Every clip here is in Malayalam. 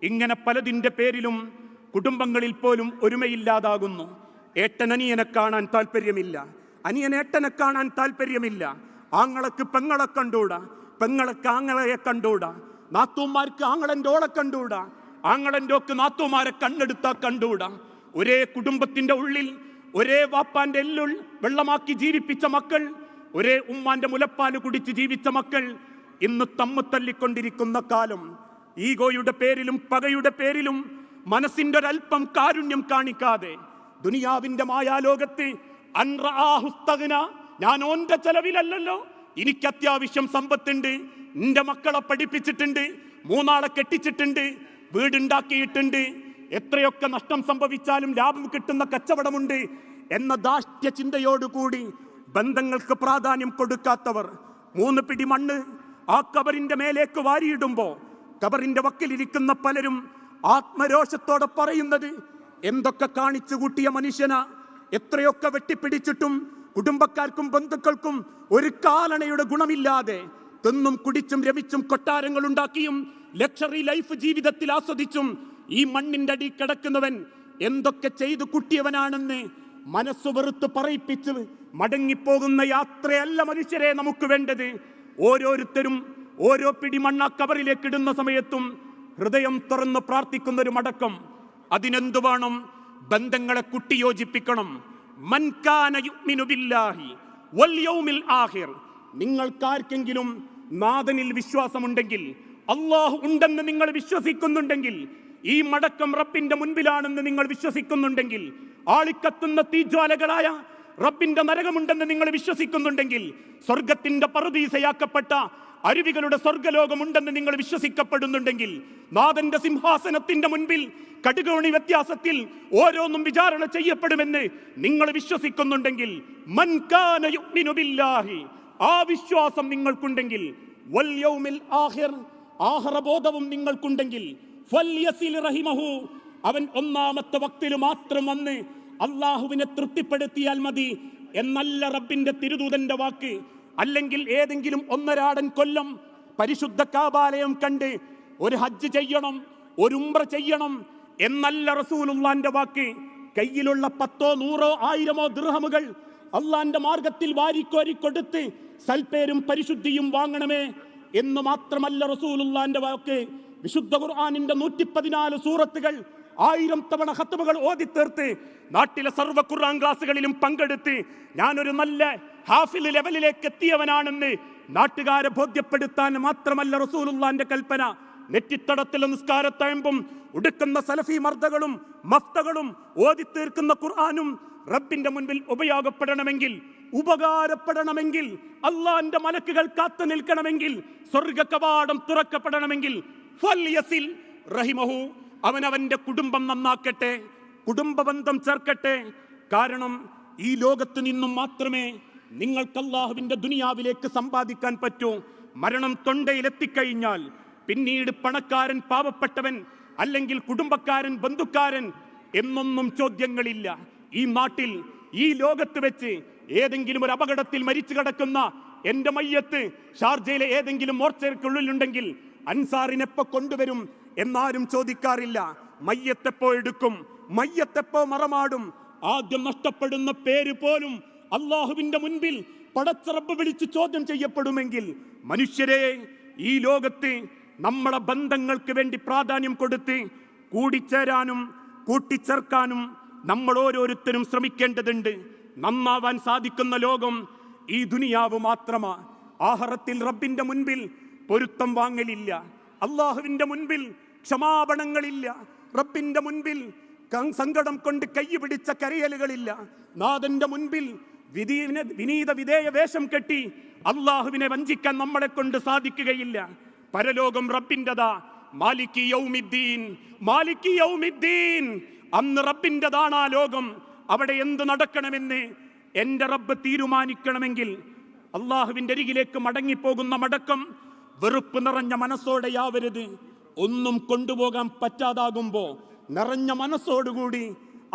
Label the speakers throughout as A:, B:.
A: ഇങ്ങനെ പലതിൻ്റെ പേരിലും കുടുംബങ്ങളിൽ പോലും ഒരുമയില്ലാതാകുന്നു. ഏട്ടൻ അനിയനെ കാണാൻ താല്പര്യമില്ല, അനിയൻ ഏട്ടനെ കാണാൻ താല്പര്യമില്ല. ആങ്ങളക്ക് പെങ്ങളെ കണ്ടൂടാ, പെങ്ങളക്ക് ആങ്ങളയെ കണ്ടൂടാ, നാത്തൂമാർക്ക് ആങ്ങളൻ്റെ ഓളെ കണ്ടൂടാ, ആങ്ങളൻ്റെ ഒക്കെ നാത്തൂമാരെ കണ്ണെടുത്താ കണ്ടൂടാ. ഒരേ കുടുംബത്തിന്റെ ഉള്ളിൽ ഒരേ വാപ്പാന്റെ എല്ലുൾ വെള്ളമാക്കി ജീവിപ്പിച്ച മക്കൾ, ഒരേ ഉമ്മാന്റെ മുലപ്പാല് കുടിച്ച് ജീവിച്ച മക്കൾ ഇന്ന് തമ്മു തല്ലിക്കൊണ്ടിരിക്കുന്ന കാലം. ഈഗോയുടെ പേരിലും പകയുടെ പേരിലും മനസ്സിന്റെ ഒരൽപ്പം കാരുണ്യം കാണിക്കാതെ ദുനിയാവിന്റെ മായാലോകത്ത് ഞാൻ ഓന്റെ ചെലവിലല്ലല്ലോ, എനിക്ക് അത്യാവശ്യം സമ്പത്തുണ്ട്, നിന്റെ മക്കളെ പഠിപ്പിച്ചിട്ടുണ്ട്, 3 ആളെ കെട്ടിച്ചിട്ടുണ്ട്, വീടുണ്ടാക്കിയിട്ടുണ്ട്, എത്രയൊക്കെ നഷ്ടം സംഭവിച്ചാലും ലാഭം കിട്ടുന്ന കച്ചവടമുണ്ട് എന്ന ധാർഷ്ട്യ ചിന്തയോടുകൂടി ബന്ധങ്ങൾക്ക് പ്രാധാന്യം കൊടുക്കാത്തവർ 3 പിടി മണ്ണ് ആ കബറിന്റെ മേലേക്ക് വാരിയിടുമ്പോ കബറിന്റെ വക്കിലിരിക്കുന്ന പലരും ആത്മരോഷത്തോടെ പറയുന്നത്, എന്തൊക്കെ കാണിച്ചു കൂട്ടിയ മനുഷ്യനാ, എത്രയൊക്കെ വെട്ടിപ്പിടിച്ചിട്ടും കുടുംബക്കാർക്കും ബന്ധുക്കൾക്കും ഒരു കാലണയുടെ ഗുണമില്ലാതെ തിന്നും കുടിച്ചും രമിച്ചും കൊട്ടാരങ്ങൾ ഉണ്ടാക്കിയും ലക്ഷറി ലൈഫ് ജീവിതത്തിൽ ആസ്വദിച്ചും ഈ മണ്ണിന്റെ അടി കിടക്കുന്നവൻ എന്തൊക്കെ ചെയ്തു കുട്ടിയവനാണെന്ന് മനസ്സു വെറുത്ത് പറയിപ്പിച്ച് മടങ്ങിപ്പോകുന്ന യാത്രയല്ല മനുഷ്യരെ നമുക്ക് വേണ്ടത്. ഓരോരുത്തരും ഓരോ പിടി മണ്ണ കബറിലേക്ക് ഇടുന്ന സമയത്തും ഹൃദയം തുറന്ന് പ്രാർത്ഥിക്കുന്ന ഒരു മടക്കം. അതിനെന്തു വേണം? ബന്ധങ്ങളെ കുട്ടിയോജിപ്പിക്കണം. മൻ കാന യുഅ്മിനു ബില്ലാഹി വൽ യൗമിൽ ആഖിർ, നിങ്ങൾക്കാർക്കെങ്കിലും നാഥനിൽ വിശ്വാസമുണ്ടെങ്കിൽ, അല്ലാഹു ഉണ്ടെന്ന് നിങ്ങൾ വിശ്വസിക്കുന്നുണ്ടെങ്കിൽ, ഈ മടക്കം റബ്ബിന്റെ മുൻപിലാണെന്ന് നിങ്ങൾ വിശ്വസിക്കുന്നുണ്ടെങ്കിൽ, ആളിക്കത്തുന്ന തീജ്വാലകളായ റബ്ബിന്റെ നരകമുണ്ടെന്ന് നിങ്ങൾ വിശ്വസിക്കുന്നുണ്ടെങ്കിൽ, സ്വർഗത്തിന്റെ പറുദീസയാക്കപ്പെട്ട അരുവികളുടെ സ്വർഗലോകമുണ്ടെന്ന് നിങ്ങൾ വിശ്വസിക്കപ്പെടുന്നുണ്ടെങ്കിൽ, നാഥന്റെ സിംഹാസനത്തിന്റെ മുൻപിൽ കടുകോണി വ്യത്യാസത്തിൽ ഓരോന്നും വിചാരണ ചെയ്യപ്പെടുമെന്ന് നിങ്ങൾ വിശ്വസിക്കുന്നുണ്ടെങ്കിൽ, മൻ കാന യുഅ്മിനു ബില്ലാഹി, ആ വിശ്വാസം നിങ്ങൾക്കുണ്ടെങ്കിൽ, വൽ യൗമിൽ ആഖിർ, ആഖിറബോധവും നിങ്ങൾക്കുണ്ടെങ്കിൽ, ഫൽയസിൽ റഹിമഹു, അവൻ ഒന്നാമത്തെ വക്തിൽ മാത്രം വന്ന് അള്ളാഹുവിനെ തൃപ്തിപ്പെടുത്തിയാൽ മതി എന്നല്ല റബ്ബിന്റെ തിരുദൂതന്റെ വാക്ക്. അല്ലെങ്കിൽ ഏതെങ്കിലും 1.5 കൊല്ലം പരിശുദ്ധ കാബാലയം കണ്ട് ഒരു ഹജ്ജ് ചെയ്യണം, ഒരു ഉംറ ചെയ്യണം എന്നല്ല റസൂലുള്ളാന്റെ വാക്ക്. കയ്യിലുള്ള 10, 100, 1000 ദിർഹമുകൾ അള്ളാന്റെ മാർഗത്തിൽ വാരിക്കോരി കൊടുത്ത് സൽപ്പേരും പരിശുദ്ധിയും വാങ്ങണമേ എന്ന് മാത്രമല്ല റസൂലുള്ളാന്റെ വാക്ക്. വിശുദ്ധ ഖുർആനിന്റെ 114 സൂറത്തുകൾ 1000 തവണ ഖത്ബകൾ ഓതി തീർത്ത് നാട്ടിലെ സർവ്വ ഖുർആൻ ക്ലാസുകളിലും പങ്കെടുത്ത് ഞാനൊരു നല്ല ഹാഫിൽ ലെവലിലേക്ക് എത്തിയവനാണെന്ന് നാട്ടുകാരെ ബോധ്യപ്പെടുത്താൻ മാത്രമല്ല റസൂലുള്ളാന്റെ കൽപ്പന. നെറ്റിത്തടത്തിലെ നിസ്കാരത്തഴമ്പും ഉടുക്കുന്ന സലഫി മർദ്ദകളും മഫ്തകളും ഓതി തീർക്കുന്ന ഖുർആനും റബ്ബിന്റെ മുൻപിൽ ഉപകാരപ്പെടണമെങ്കിൽ, അള്ളാന്റെ മലക്കുകൾ കാത്തു നിൽക്കണമെങ്കിൽ, സ്വർഗ കവാടം തുറക്കപ്പെടണമെങ്കിൽ, ഫൽയസിൽ റഹിമഹു, അവനവന്റെ കുടുംബം നന്നാക്കട്ടെ, കുടുംബ ബന്ധം ചേർക്കട്ടെ. കാരണം ഈ ലോകത്ത് നിന്നും മാത്രമേ നിങ്ങൾക്ക് അല്ലാഹുവിന്റെ ദുനിയാവിലേക്ക് സമ്പാദിക്കാൻ പറ്റൂ. മരണം തൊണ്ടയിലെത്തിക്കഴിഞ്ഞാൽ പിന്നീട് പണക്കാരൻ, പാവപ്പെട്ടവൻ, അല്ലെങ്കിൽ കുടുംബക്കാരൻ, ബന്ധുക്കാരൻ എന്നൊന്നും ചോദ്യങ്ങളില്ല. ഈ നാട്ടിൽ, ഈ ലോകത്ത് വെച്ച് ഏതെങ്കിലും ഒരു അപകടത്തിൽ മരിച്ചു കിടക്കുന്ന എന്റെ മയ്യത്ത് ഷാർജയിലെ ഏതെങ്കിലും മോർച്ചയ്ക്കുള്ളിലുണ്ടെങ്കിൽ അൻസാറിനെപ്പോ കൊണ്ടുവരും എന്നാരും ചോദിക്കാറില്ല. മയ്യത്തെപ്പോ എടുക്കും, മയ്യത്തെപ്പോ മറമാടും. ആദ്യം നഷ്ടപ്പെടുന്ന പേര് പോലും അള്ളാഹുവിന്റെ മുൻപിൽ പടച്ച റബ്ബ് വിളിച്ച് ചോദ്യം ചെയ്യപ്പെടുമെങ്കിൽ, മനുഷ്യരെ, ഈ ലോകത്ത് നമ്മളെ ബന്ധങ്ങൾക്ക് വേണ്ടി പ്രാധാന്യം കൊടുത്ത് കൂടിച്ചേരാനും കൂട്ടിച്ചേർക്കാനും നമ്മൾ ഓരോരുത്തരും ശ്രമിക്കേണ്ടതുണ്ട്. നന്നാവാൻ സാധിക്കുന്ന ലോകം ഈ ദുനിയാവ് മാത്രമാ. ആഖിറത്തിൽ റബ്ബിന്റെ മുൻപിൽ പൊരുത്തം വാങ്ങലില്ല, അള്ളാഹുവിന്റെ മുൻപിൽ ക്ഷമാപണങ്ങളില്ല, റബ്ബിന്റെ മുൻപിൽ സങ്കടം കൊണ്ട് കൈ പിടിച്ച കരയലുകളില്ല, നാഥന്റെ മുൻപിൽ വിനീത വിധേയ വേഷം കെട്ടി അള്ളാഹുവിനെ വഞ്ചിക്കാൻ നമ്മളെ കൊണ്ട് സാധിക്കുകയില്ല. പരലോകം റബ്ബിൻ്റെതാ. മാലികി യൗമിദ്ദീൻ, മാലികി യൗമിദ്ദീൻ, അന്ന് റബ്ബിൻ്റെതാണ് ആ ലോകം. അവിടെ എന്ത് നടക്കണമെന്ന് എൻ്റെ റബ്ബ് തീരുമാനിക്കണമെങ്കിൽ അള്ളാഹുവിൻ്റെ അരികിലേക്ക് മടങ്ങിപ്പോകുന്ന മടക്കം വെറുപ്പ് നിറഞ്ഞ മനസ്സോടെയാവരുത്. ഒന്നും കൊണ്ടുപോകാൻ പറ്റാതാകുമ്പോ നിറഞ്ഞ മനസ്സോടുകൂടി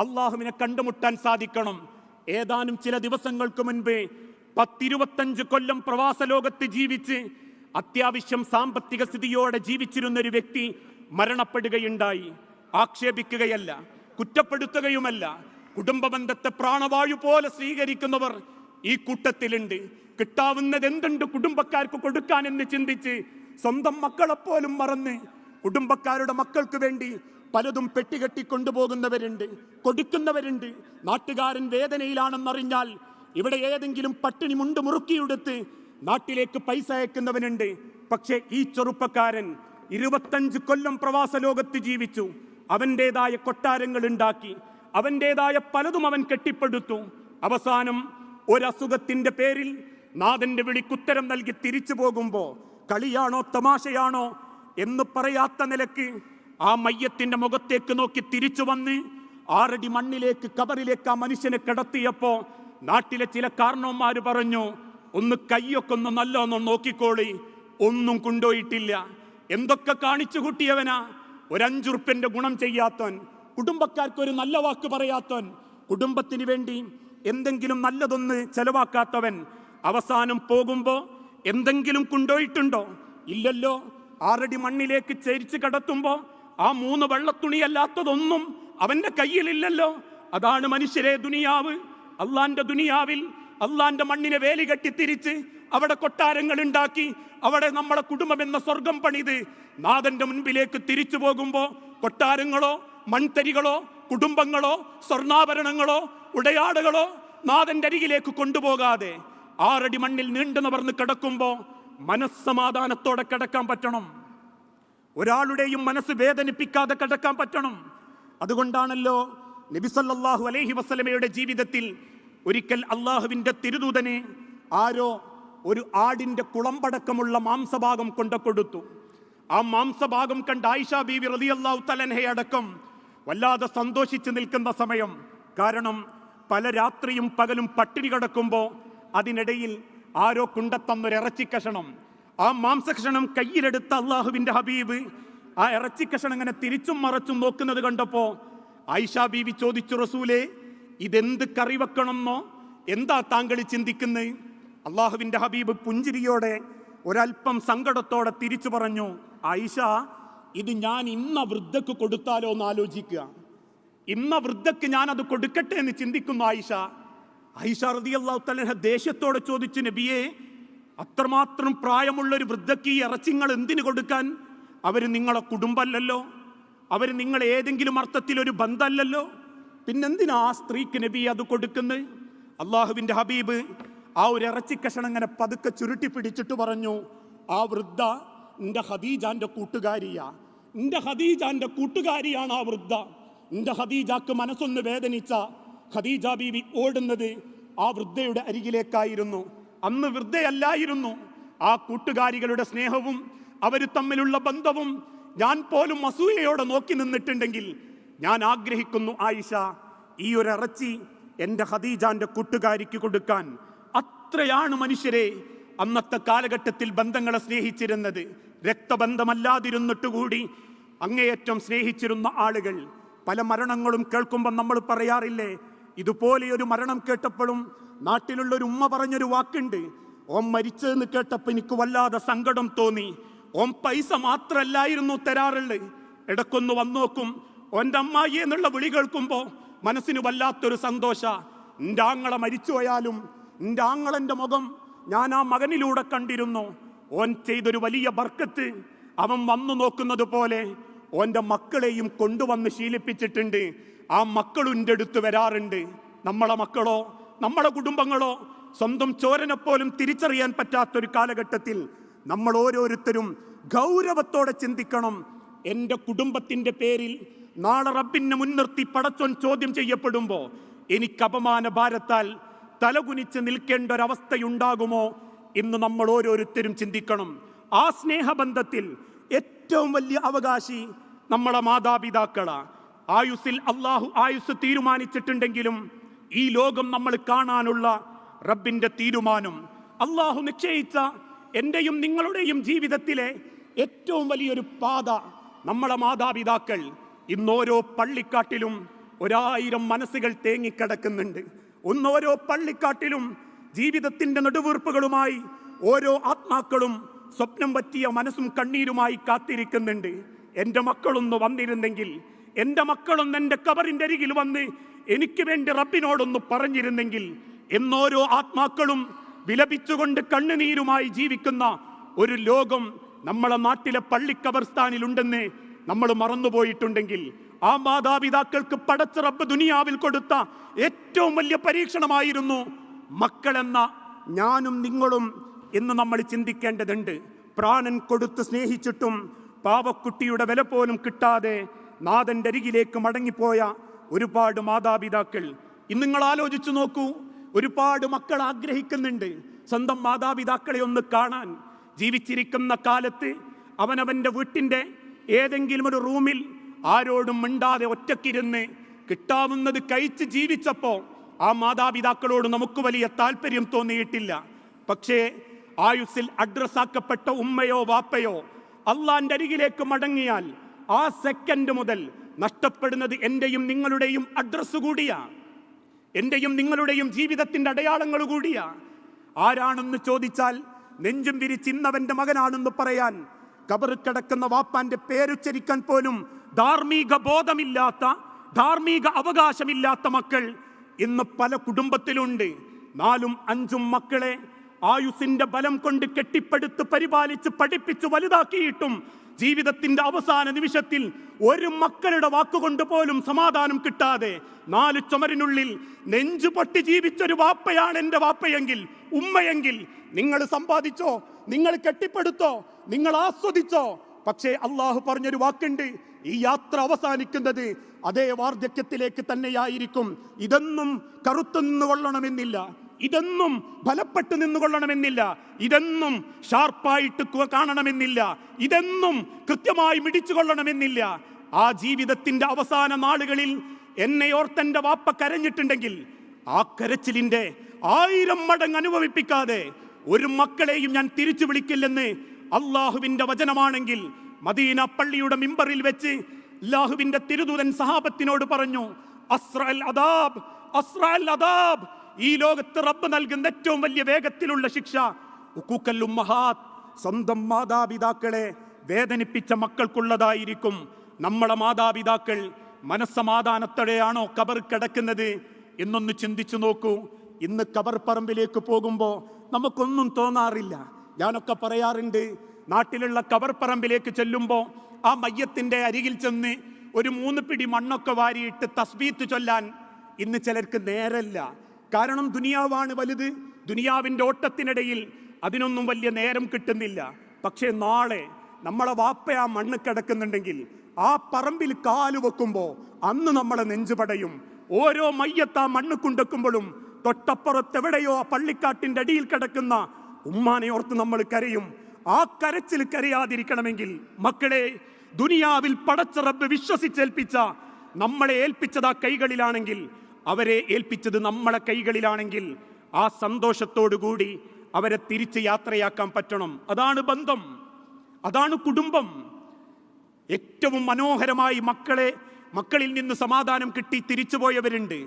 A: അള്ളാഹുവിനെ കണ്ടുമുട്ടാൻ സാധിക്കണം. ഏതാനും ചില ദിവസങ്ങൾക്ക് മുൻപ് 10-25 കൊല്ലം പ്രവാസ ലോകത്ത് ജീവിച്ച് അത്യാവശ്യം സാമ്പത്തിക സ്ഥിതിയോടെ ജീവിച്ചിരുന്നൊരു വ്യക്തി മരണപ്പെടുകയുണ്ടായി. ആക്ഷേപിക്കുകയല്ല, കുറ്റപ്പെടുത്തുകയുമല്ല. കുടുംബബന്ധത്തെ പ്രാണവായു പോലെ സ്വീകരിക്കുന്നവർ ഈ കൂട്ടത്തിലുണ്ട്. കിട്ടാവുന്നത് എന്തുണ്ട് കുടുംബക്കാർക്ക് കൊടുക്കാനെന്ന് ചിന്തിച്ച് സ്വന്തം മക്കളെപ്പോലും മറന്ന് കുടുംബക്കാരുടെ മക്കൾക്ക് വേണ്ടി പലതും പെട്ടികെട്ടി കൊണ്ടുപോകുന്നവരുണ്ട്, കൊടുക്കുന്നവരുണ്ട്. നാട്ടുകാരൻ വേദനയിലാണെന്നറിഞ്ഞാൽ ഇവിടെ ഏതെങ്കിലും പട്ടിണി മുണ്ട് മുറുക്കിയെടുത്ത് നാട്ടിലേക്ക് പൈസ അയക്കുന്നവനുണ്ട്. പക്ഷെ ഈ ചെറുപ്പക്കാരൻ 25 കൊല്ലം പ്രവാസ ലോകത്ത് ജീവിച്ചു. അവൻ്റെതായ കൊട്ടാരങ്ങൾ ഉണ്ടാക്കി, അവൻ്റെതായ പലതും അവൻ കെട്ടിപ്പടുത്തു. അവസാനം ഒരസുഖത്തിന്റെ പേരിൽ നാഥന്റെ വിളിക്കുത്തരം നൽകി തിരിച്ചു പോകുമ്പോ കളിയാണോ തമാശയാണോ എന്ന് പറയാത്ത നിലക്ക് ആ മയ്യത്തിന്റെ മുഖത്തേക്ക് നോക്കി തിരിച്ചു വന്ന് 6 അടി മണ്ണിലേക്ക് കബറിലേക്ക് ആ മനുഷ്യനെ കിടത്തിയപ്പോ നാട്ടിലെ ചില കാരണവന്മാര് പറഞ്ഞു, ഒന്ന് കയ്യൊക്കെ ഒന്ന് നല്ലോണം നോക്കിക്കോളി. ഒന്നും കൊണ്ടുപോയിട്ടില്ല. എന്തൊക്കെ കാണിച്ചു കൂട്ടിയവനാ. ഒരു 5 ഉറുപ്പ്യന്റെ ഗുണം ചെയ്യാത്തവൻ, കുടുംബക്കാർക്ക് ഒരു നല്ല വാക്ക് പറയാത്തവൻ, കുടുംബത്തിന് വേണ്ടി എന്തെങ്കിലും നല്ലതൊന്ന് ചെലവാക്കാത്തവൻ. അവസാനം പോകുമ്പോ എന്തെങ്കിലും കൊണ്ടുപോയിട്ടുണ്ടോ? ഇല്ലല്ലോ. 6 അടി മണ്ണിലേക്ക് ചരിച്ച് കടത്തുമ്പോ ആ 3 വെള്ളത്തുണിയല്ലാത്തതൊന്നും അവന്റെ കയ്യിലില്ലല്ലോ. അതാണ് മനുഷ്യരെ ദുനിയാവ്. അള്ളാന്റെ ദുനിയാവിൽ അള്ളാന്റെ മണ്ണിനെ വേലി കെട്ടി തിരിച്ച് അവിടെ കൊട്ടാരങ്ങൾ ഉണ്ടാക്കി അവിടെ നമ്മളെ കുടുംബം എന്ന സ്വർഗം പണിത് നാഥന്റെ മുൻപിലേക്ക് തിരിച്ചു പോകുമ്പോ കൊട്ടാരങ്ങളോ മൺതരികളോ കുടുംബങ്ങളോ സ്വർണ്ണാഭരണങ്ങളോ ഉടയാടകളോ നാഥന്റെ അരികിലേക്ക് കൊണ്ടുപോകാതെ 6 അടി മണ്ണിൽ നീണ്ടു നിവർന്ന് കിടക്കുമ്പോ മനസ്സമാധാനത്തോടെ കിടക്കാൻ പറ്റണം. ഒരാളുടെയും മനസ്സ് വേദനിപ്പിക്കാതെ കിടക്കാൻ പറ്റണം. അതുകൊണ്ടാണല്ലോ നബി സല്ലല്ലാഹു അലൈഹി വസല്ലമയുടെ ജീവിതത്തിൽ ഒരിക്കൽ അള്ളാഹുവിന്റെ തിരുദൂതനെ ആരോ ഒരു ആടിന്റെ കുളമ്പടക്കമുള്ള മാംസഭാഗം കൊണ്ടു കൊടുത്തു. ആ മാംസഭാഗം കണ്ട് ആയിഷ ബീവി റളിയല്ലാഹു തആല അൻഹ അടക്കം വല്ലാതെ സന്തോഷിച്ച് നിൽക്കുന്ന സമയം. കാരണം പല രാത്രിയും പകലും പട്ടിണി കിടക്കുമ്പോൾ അതിനിടയിൽ ആരോ കൊണ്ടെത്തന്നൊരു ഇറച്ചിക്കഷണം, ആ മാംസകഷണം കയ്യിലെടുത്ത അള്ളാഹുവിന്റെ ഹബീബ് ആ ഇറച്ചിക്കഷണം ഇങ്ങനെ തിരിച്ചും മറച്ചും നോക്കുന്നത് കണ്ടപ്പോ ആയിഷ ബീവി ചോദിച്ചു, റസൂലേ, ഇതെന്ത് കറി വെക്കണമെന്നോ എന്താ താങ്കൾ ചിന്തിക്കുന്നത്? അള്ളാഹുവിന്റെ ഹബീബ് പുഞ്ചിരിയോടെ ഒരൽപ്പം സങ്കടത്തോടെ തിരിച്ചു പറഞ്ഞു, ആയിഷ, ഇത് ഞാൻ ഇന്ന വൃദ്ധക്ക് കൊടുത്താലോ എന്ന് ആലോചിക്കുക. ഇന്ന വൃദ്ധക്ക് ഞാൻ അത് കൊടുക്കട്ടെ എന്ന് ചിന്തിക്കുന്നു ആയിഷ. ആയിഷ റളിയല്ലാഹു തആല ദേഷ്യത്തോടെ ചോദിച്ചു, നബിയെ, അത്രമാത്രം പ്രായമുള്ള ഒരു വൃദ്ധക്ക് ഈ ഇറച്ചിങ്ങൾ എന്തിനു കൊടുക്കാൻ? അവര് നിങ്ങളെ കുടുംബമല്ലല്ലോ, അവര് നിങ്ങൾ ഏതെങ്കിലും അർത്ഥത്തിൽ ഒരു ബന്ധമല്ലല്ലോ, പിന്നെന്തിനാ ആ സ്ത്രീക്ക് നബി അത് കൊടുക്കുന്നത്? അള്ളാഹുവിന്റെ ഹബീബ് ആ ഒരു ഇറച്ചിക്കഷണം ഇങ്ങനെ പതുക്കെ ചുരുട്ടി പിടിച്ചിട്ട് പറഞ്ഞു, ആ വൃദ്ധ എൻ്റെ ഖദീജാന്റെ കൂട്ടുകാരിയാ, എൻ്റെ ഖദീജാന്റെ കൂട്ടുകാരിയാണ് ആ വൃദ്ധ. എൻ്റെ ഖദീജാക്ക് മനസ്സൊന്ന് വേദനിച്ച ഖദീജ ബീവി ഓടുന്നത് ആ വൃദ്ധയുടെ അരികിലേക്കായിരുന്നു. അന്ന് വൃദ്ധയല്ലായിരുന്നു. ആ കൂട്ടുകാരികളുടെ സ്നേഹവും അവർ തമ്മിലുള്ള ബന്ധവും ഞാൻ പോലും അസൂയയോടെ നോക്കി നിന്നിട്ടുണ്ടെങ്കിൽ ഞാൻ ആഗ്രഹിക്കുന്നു ആയിഷ, ഈ ഒരു ഇറച്ചി എൻ്റെ ഖദീജാന്റെ കൂട്ടുകാരിക്ക് കൊടുക്കാൻ. അത്രയാണ് മനുഷ്യരെ അന്നത്തെ കാലഘട്ടത്തിൽ ബന്ധങ്ങളെ സ്നേഹിച്ചിരുന്നത്. രക്തബന്ധമല്ലാതിരുന്നിട്ടുകൂടി അങ്ങേയറ്റം സ്നേഹിച്ചിരുന്ന ആളുകൾ. പല മരണങ്ങളും കേൾക്കുമ്പോൾ നമ്മൾ പറയാറില്ലേ, ഇതുപോലെയൊരു മരണം കേട്ടപ്പോഴും നാട്ടിലുള്ളൊരു ഉമ്മ പറഞ്ഞൊരു വാക്കുണ്ട്, ഓൻ മരിച്ചതെന്ന് കേട്ടപ്പോൾ എനിക്ക് വല്ലാതെ സങ്കടം തോന്നി. ഓൻ പൈസ മാത്രമല്ലായിരുന്നു തരാറുള്ളത്, ഇടക്കൊന്ന് വന്നു നോക്കും, ഓൻ്റെ അമ്മായി എന്നുള്ള വിളി കേൾക്കുമ്പോൾ മനസ്സിന് വല്ലാത്തൊരു സന്തോഷ. എൻ്റെ ആങ്ങളെ മരിച്ചുപോയാലും എൻ്റെ ആങ്ങളൻ്റെ മുഖം ഞാൻ ആ മകനിലൂടെ കണ്ടിരുന്നു. ഓൻ ചെയ്തൊരു വലിയ ബർക്കത്ത് അവൻ വന്നു നോക്കുന്നത് പോലെ ഓൻ്റെ മക്കളെയും കൊണ്ടുവന്ന് ശീലിപ്പിച്ചിട്ടുണ്ട്. ആ മക്കളും എൻ്റെ അടുത്ത് വരാറുണ്ട്. നമ്മളെ മക്കളോ നമ്മളെ കുടുംബങ്ങളോ സ്വന്തം ചോരനെപ്പോലും തിരിച്ചറിയാൻ പറ്റാത്തൊരു കാലഘട്ടത്തിൽ നമ്മൾ ഓരോരുത്തരും ഗൗരവത്തോടെ ചിന്തിക്കണം. എൻ്റെ കുടുംബത്തിൻ്റെ പേരിൽ നാളെ റബ്ബിനെ മുൻനിർത്തി പടച്ചോൻ ചോദ്യം ചെയ്യപ്പെടുമ്പോൾ എനിക്ക് അപമാന ഭാരത്താൽ തലകുനിച്ച് നിൽക്കേണ്ട ഒരവസ്ഥയുണ്ടാകുമോ എന്ന് നമ്മൾ ഓരോരുത്തരും ചിന്തിക്കണം. ആ സ്നേഹബന്ധത്തിൽ ഏറ്റവും വലിയ അവകാശി നമ്മളെ മാതാപിതാക്കളാ. ആയുസ്സിൽ അള്ളാഹു ആയുസ് തീരുമാനിച്ചിട്ടുണ്ടെങ്കിലും ഈ ലോകം നമ്മൾ കാണാനുള്ള റബ്ബിന്റെ തീരുമാനം, അള്ളാഹു നിശ്ചയിച്ച എൻ്റെയും നിങ്ങളുടെയും ജീവിതത്തിലെ ഏറ്റവും വലിയൊരു പാത നമ്മളെ മാതാപിതാക്കൾ. ഇന്നോരോ പള്ളിക്കാട്ടിലും 1000 മനസ്സുകൾ തേങ്ങിക്കിടക്കുന്നുണ്ട്. ഓരോ പള്ളിക്കാട്ടിലും ജീവിതത്തിന്റെ നെടുവീർപ്പുകളുമായി ഓരോ ആത്മാക്കളും സ്വപ്നം പറ്റിയ മനസ്സും കണ്ണീരുമായി കാത്തിരിക്കുന്നുണ്ട്. എൻ്റെ മക്കളൊന്ന് വന്നിരുന്നെങ്കിൽ, എൻ്റെ മക്കളൊന്ന് എൻ്റെ കബറിൻ്റെ അരികിൽ വന്ന് എനിക്ക് വേണ്ടി റബ്ബിനോടൊന്ന് പറഞ്ഞിരുന്നെങ്കിൽ എന്നോരോ ആത്മാക്കളും വിലപിച്ചുകൊണ്ട് കണ്ണുനീരുമായി ജീവിക്കുന്ന ഒരു ലോകം നമ്മളെ നാട്ടിലെ പള്ളിക്കബർസ്ഥാനിലുണ്ടെന്ന് നമ്മൾ മറന്നുപോയിട്ടുണ്ടെങ്കിൽ, ആ മാതാപിതാക്കൾക്ക് പടച്ച റബ്ബ് ദുനിയാവിൽ കൊടുത്ത ഏറ്റവും വലിയ പരീക്ഷണമായിരുന്നു മക്കളെന്ന ഞാനും നിങ്ങളും എന്ന് നമ്മൾ ചിന്തിക്കേണ്ടതുണ്ട്. പ്രാണൻ കൊടുത്ത് സ്നേഹിച്ചിട്ടും പാവക്കുട്ടിയുടെ വില പോലും കിട്ടാതെ നാഥന്റെ അരികിലേക്ക് മടങ്ങിപ്പോയ ഒരുപാട് മാതാപിതാക്കൾ. ഇന്ന് നിങ്ങൾ ആലോചിച്ചു നോക്കൂ, ഒരുപാട് മക്കൾ ആഗ്രഹിക്കുന്നുണ്ട് സ്വന്തം മാതാപിതാക്കളെ ഒന്ന് കാണാൻ. ജീവിച്ചിരിക്കുന്ന കാലത്ത് അവനവൻ്റെ വീട്ടിൻ്റെ ഏതെങ്കിലും ഒരു റൂമിൽ ആരോടും മിണ്ടാതെ ഒറ്റക്കിരുന്ന് കിട്ടാവുന്നത് കഴിച്ച് ജീവിച്ചപ്പോൾ ആ മാതാപിതാക്കളോട് നമുക്ക് വലിയ താല്പര്യം തോന്നിയിട്ടില്ല. പക്ഷേ ആയുസ്സിൽ അഡ്രസ്സാക്കപ്പെട്ട ഉമ്മയോ വാപ്പയോ അള്ളാന്റെ അരികിലേക്ക് മടങ്ങിയാൽ ആ സെക്കൻഡ് മുതൽ നഷ്ടപ്പെടുന്നത് എന്റെയും നിങ്ങളുടെയും അഡ്രസ് കൂടിയാ, എന്റെയും നിങ്ങളുടെയും ജീവിതത്തിന്റെ അടയാളങ്ങൾ കൂടിയാ. ആരാണെന്ന് ചോദിച്ചാൽ നെഞ്ചും വിരിച്ച് ഇന്നവന്റെ മകനാണെന്ന് പറയാൻ കബറിൽ കിടക്കുന്ന വാപ്പാന്റെ പേരുച്ചരിക്കാൻ പോലും ധാർമ്മിക ബോധമില്ലാത്ത, ധാർമ്മിക അവകാശമില്ലാത്ത മക്കൾ ഇന്ന് പല കുടുംബത്തിലുണ്ട്. 4ഉം 5ഉം മക്കളെ ആയുസിന്റെ ബലം കൊണ്ട് കെട്ടിപ്പടുത്ത് പരിപാലിച്ച് പഠിപ്പിച്ച് വലുതാക്കിയിട്ടും ജീവിതത്തിന്റെ അവസാന നിമിഷത്തിൽ ഒരു മക്കളുടെ വാക്കുകൊണ്ട് പോലും സമാധാനം കിട്ടാതെ 4 ചുമരിനുള്ളിൽ നെഞ്ചു പൊട്ടി ജീവിച്ചൊരു വാപ്പയാണ് എൻ്റെ വാപ്പയെങ്കിൽ, ഉമ്മയെങ്കിൽ, നിങ്ങൾ സമ്പാദിച്ചോ, നിങ്ങൾ കെട്ടിപ്പടുത്തോ, നിങ്ങൾ ആസ്വദിച്ചോ, പക്ഷേ അള്ളാഹു പറഞ്ഞൊരു വാക്കുണ്ട്, ഈ യാത്ര അവസാനിക്കുന്നത് അതേ വാർദ്ധക്യത്തിലേക്ക് തന്നെയായിരിക്കും. ഇതൊന്നും കറുത്തു നിന്നുകൊള്ളണമെന്നില്ല, ഇതൊന്നും ഫലപ്പെട്ടു നിന്നുകൊള്ളണമെന്നില്ല, ഇതൊന്നും ഷാർപ്പായിട്ട് കാണണമെന്നില്ല, ഇതൊന്നും കൃത്യമായി മിടിച്ചുകൊള്ളണമെന്നില്ല. ആ ജീവിതത്തിന്റെ അവസാന നാളുകളിൽ എന്നെ ഓർത്തെന്റെ വാപ്പ കരഞ്ഞിട്ടുണ്ടെങ്കിൽ ആ കരച്ചിലിന്റെ 1000 മടങ്ങ് അനുഭവിപ്പിക്കാതെ ഒരു മക്കളെയും ഞാൻ തിരിച്ചു വിളിക്കില്ലെന്ന് അള്ളാഹുവിന്റെ വചനമാണെങ്കിൽ, മദീന പള്ളിയുടെ മിമ്പറിൽ വെച്ച് അല്ലാഹുവിന്റെ തിരുദൂതൻ സഹാബത്തിനോട് പറഞ്ഞു, അസ്റഅൽ അദാബ്, അസ്റഅൽ അദാബ്, ഈ ലോകത്ത് റബ്ബ് നൽകുന്ന ഏറ്റവും വലിയ വേഗത്തിലുള്ള ശിക്ഷ ഉഖൂഖൽ ഉമ്മഹാത്ത്, സ്വന്തം മാതാപിതാക്കളെ വേദനിപ്പിച്ച മക്കൾക്കുള്ളതായിരിക്കും. നമ്മളെ മാതാപിതാക്കൾ മനസ്സമാധാനത്തോടെയാണോ കബർ കിടക്കുന്നത് എന്നൊന്ന് ചിന്തിച്ചു നോക്കൂ. ഇന്ന് കബർ പറമ്പിലേക്ക് പോകുമ്പോൾ നമുക്കൊന്നും തോന്നാറില്ല. ഞാനൊക്കെ പറയാറുണ്ട്, നാട്ടിലുള്ള കബർ പറമ്പിലേക്ക് ചെല്ലുമ്പോൾ ആ മയ്യത്തിന്റെ അരികിൽ ചെന്ന് ഒരു 3 പിടി മണ്ണൊക്കെ വാരിയിട്ട് തസ്ബീത്ത് ചൊല്ലാൻ ഇന്ന് ചിലർക്ക് നേരല്ല. കാരണം ദുനിയാവാണ് വലുത്. ദുനിയാവിൻ്റെ ഓട്ടത്തിനിടയിൽ അതിനൊന്നും വലിയ നേരം കിട്ടുന്നില്ല. പക്ഷേ നാളെ നമ്മളെ വാപ്പ ആ മണ്ണ് കിടക്കുന്നുണ്ടെങ്കിൽ ആ പറമ്പിൽ കാല് വെക്കുമ്പോൾ അന്ന് നമ്മളെ നെഞ്ചുപടയും. ഓരോ മയ്യത്ത് ആ മണ്ണ് കുണ്ടക്കുമ്പോഴും തൊട്ടപ്പുറത്തെവിടെയോ ആ പള്ളിക്കാട്ടിൻ്റെ അടിയിൽ കിടക്കുന്ന ഉമ്മാനെ ഓർത്ത് നമ്മൾ കരയും. ആ കരച്ചിൽ കരയാതിരിക്കണമെങ്കിൽ മക്കളെ, ദുനിയാവിൽ പടച്ച റബ്ബ് വിശ്വസിച്ചേൽപ്പിച്ച നമ്മളെ ഏൽപ്പിച്ചത് ആ കൈകളിലാണെങ്കിൽ, അവരെ ഏൽപ്പിച്ചത് നമ്മളെ കൈകളിലാണെങ്കിൽ ആ സന്തോഷത്തോടുകൂടി അവരെ തിരിച്ച് യാത്രയാക്കാൻ പറ്റണം. അതാണ് ബന്ധം, അതാണ് കുടുംബം. ഏറ്റവും മനോഹരമായി മക്കളിൽ നിന്ന് സമാധാനം കിട്ടി തിരിച്ചുപോയവരുണ്ട്.